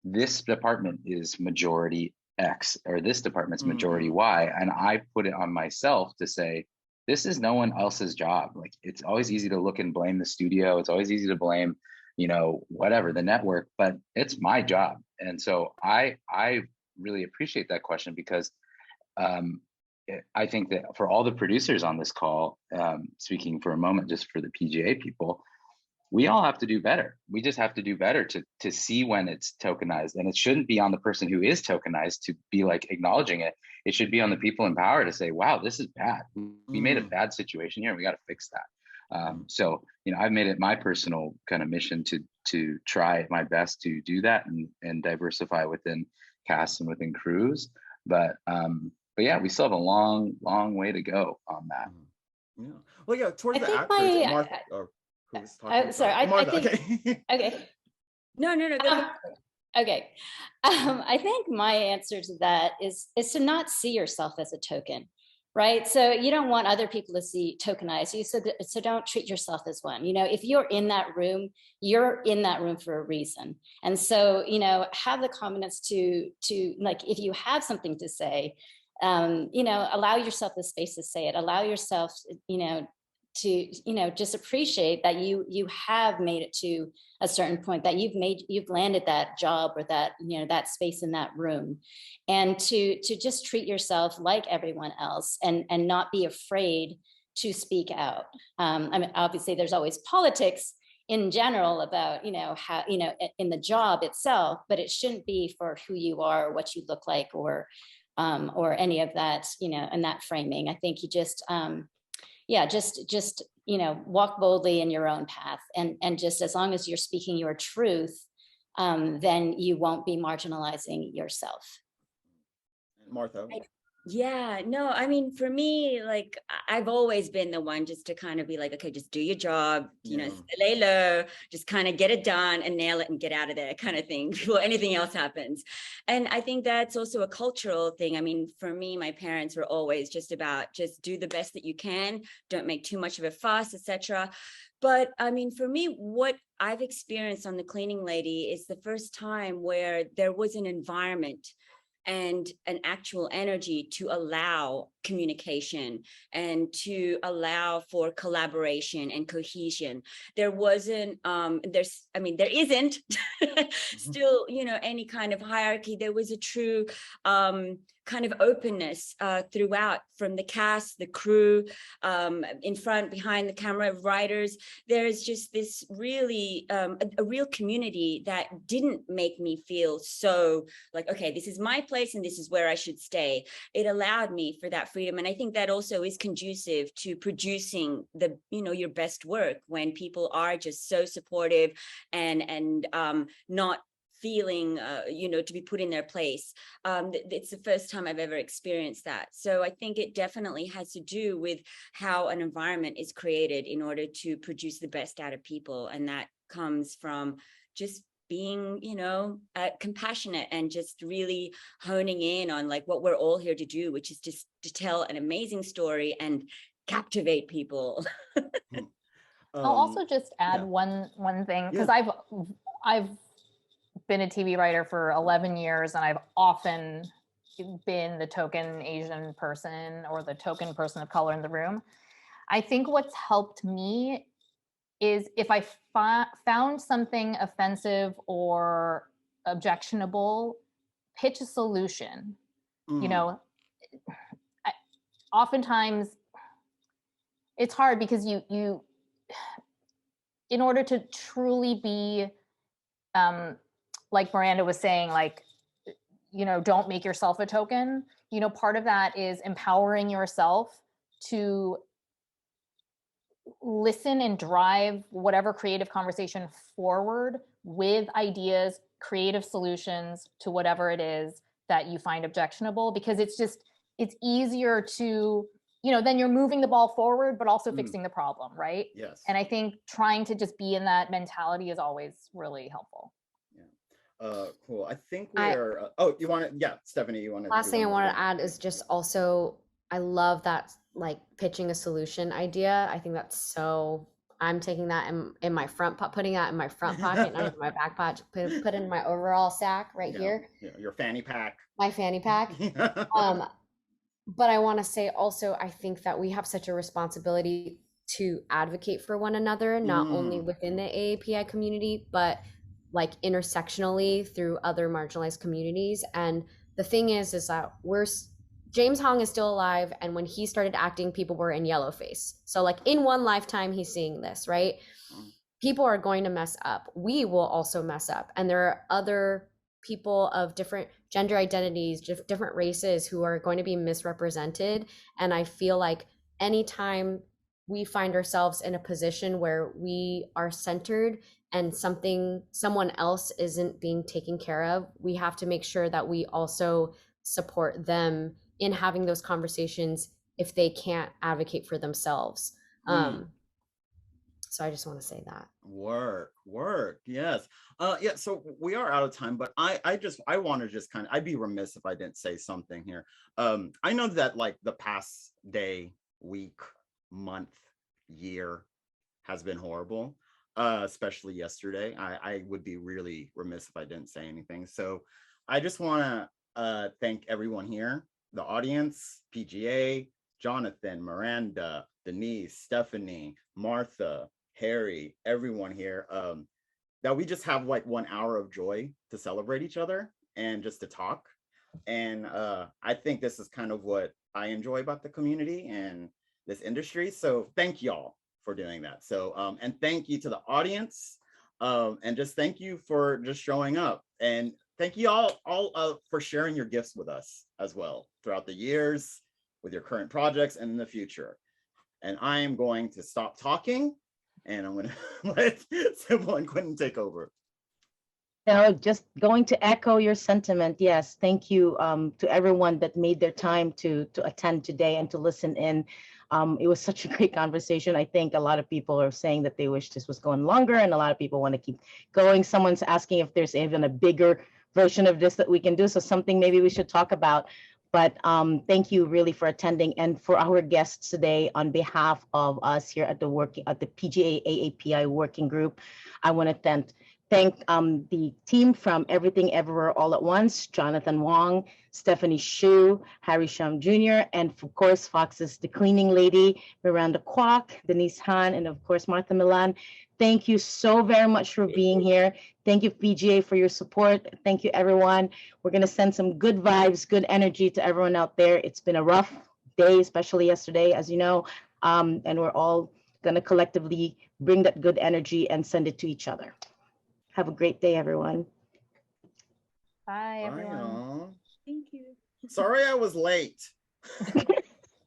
this department is majority X or this department's majority Y, and I put it on myself to say, this is no one else's job. Like, it's always easy to look and blame the studio. It's always easy to blame, you know, whatever, the network, but it's my job. And so I really appreciate that question, because I think that for all the producers on this call, speaking for a moment just for the p.g.a people, we all have to do better. We just have to do better to see when it's tokenized. And it shouldn't be on the person who is tokenized to be like acknowledging it. It should be on the people in power to say, wow, this is bad. We made a bad situation here and we got to fix that. So, you know, I've made it my personal kind of mission to try my best to do that and diversify within casts and within crews. But yeah, we still have a long way to go on that. Yeah. Well, yeah, towards I the think actors, Martha, who's talking? sorry, I think, okay. okay. No, go ahead. Okay. I think my answer to that is to not see yourself as a token, right? So you don't want other people to tokenize you. So don't treat yourself as one. You know, if you're in that room, you're in that room for a reason. And so, you know, have the confidence to like, if you have something to say, you know, allow yourself the space to say it. Allow yourself, you know, to, you know, just appreciate that you have made it to a certain point, that you've landed that job or that, you know, that space in that room, and to just treat yourself like everyone else, and not be afraid to speak out. I mean, obviously there's always politics in general about, you know, how, you know, in the job itself, but it shouldn't be for who you are or what you look like, or any of that, you know, and that framing. I think you just, yeah, just, you know, walk boldly in your own path, and just as long as you're speaking your truth, then you won't be marginalizing yourself. Martha. Yeah, no, I mean, for me, like, I've always been the one just to kind of be like, okay, just do your job, you know, lay low, just kind of get it done and nail it and get out of there kind of thing before anything else happens. And I think that's also a cultural thing. I mean, for me, my parents were always just about just do the best that you can, don't make too much of a fuss, etc. But I mean, for me, what I've experienced on The Cleaning Lady is the first time where there was an environment and an actual energy to allow communication and to allow for collaboration and cohesion. There wasn't, there isn't still, you know, any kind of hierarchy. There was a true kind of openness throughout, from the cast, the crew, in front, behind the camera, writers. There's just this really, a real community that didn't make me feel so like, okay, this is my place and this is where I should stay. It allowed me for that freedom. And I think that also is conducive to producing the, you know, your best work, when people are just so supportive and not feeling, you know, to be put in their place. It's the first time I've ever experienced that. So I think it definitely has to do with how an environment is created in order to produce the best out of people. And that comes from just being, you know, compassionate and just really honing in on like what we're all here to do, which is just to tell an amazing story and captivate people. I'll also just add one thing, because I've been a TV writer for 11 years, and I've often been the token Asian person or the token person of color in the room. I think what's helped me is if I found something offensive or objectionable, pitch a solution. You know, oftentimes it's hard because you in order to truly be, like Miranda was saying, like, you know, don't make yourself a token. You know, part of that is empowering yourself to listen and drive whatever creative conversation forward with ideas, creative solutions to whatever it is that you find objectionable, because it's easier to, you know, then you're moving the ball forward, but also fixing the problem, right? Yes. And I think trying to just be in that mentality is always really helpful. Cool. I think we're, oh, you want to, yeah, Stephanie, you want to. Last thing I want to add is just also, I love that, like, pitching a solution idea. I think that's so, I'm taking that in my front, putting that in my front pocket, not in my back pocket, put it in my overall sack right here. Yeah, your fanny pack. My fanny pack. But I want to say also, I think that we have such a responsibility to advocate for one another, not only within the AAPI community, but like intersectionally through other marginalized communities. And the thing is that James Hong is still alive, and when he started acting, people were in yellow face. So like in one lifetime, he's seeing this, right? People are going to mess up. We will also mess up. And there are other people of different gender identities, different races who are going to be misrepresented. And I feel like anytime we find ourselves in a position where we are centered and someone else isn't being taken care of, we have to make sure that we also support them in having those conversations if they can't advocate for themselves. So I just want to say that. Work, yes. Yeah, so we are out of time, but I want to just kind of, I'd be remiss if I didn't say something here. I know that like the past day, week, month, year has been horrible, especially yesterday. I would be really remiss if I didn't say anything. So I just want to thank everyone here, the audience, p.g.a, Jonathan, Miranda, Denise, Stephanie, Martha, Harry, everyone here, that we just have like 1 hour of joy to celebrate each other and just to talk. And I think this is kind of what I enjoy about the community and this industry. So thank y'all for doing that. So, and thank you to the audience. And just thank you for just showing up. And thank you all for sharing your gifts with us as well throughout the years, with your current projects and in the future. And I am going to stop talking and I'm going to let Sybil and Quentin take over. No, just going to echo your sentiment. Yes, thank you to everyone that made their time to attend today and to listen in. It was such a great conversation. I think a lot of people are saying that they wish this was going longer, and a lot of people want to keep going. Someone's asking if there's even a bigger version of this that we can do. So something maybe we should talk about. But thank you really for attending, and for our guests today on behalf of us here at the p.g.a AAPI working group. I want to thank the team from Everything Everywhere All at Once, Jonathan Wang, Stephanie Hsu, Shum Jr., and of course, Fox's The Cleaning Lady, Miranda Kwok, Denise Hahn, and of course, Martha Millan. Thank you so very much for being here. Thank you, p.g.a, for your support. Thank you, everyone. We're going to send some good vibes, good energy to everyone out there. It's been a rough day, especially yesterday, as you know, and we're all going to collectively bring that good energy and send it to each other. Have a great day, everyone. Bye, everyone. Bye, Thank you. sorry I was late.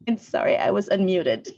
And sorry, I was unmuted.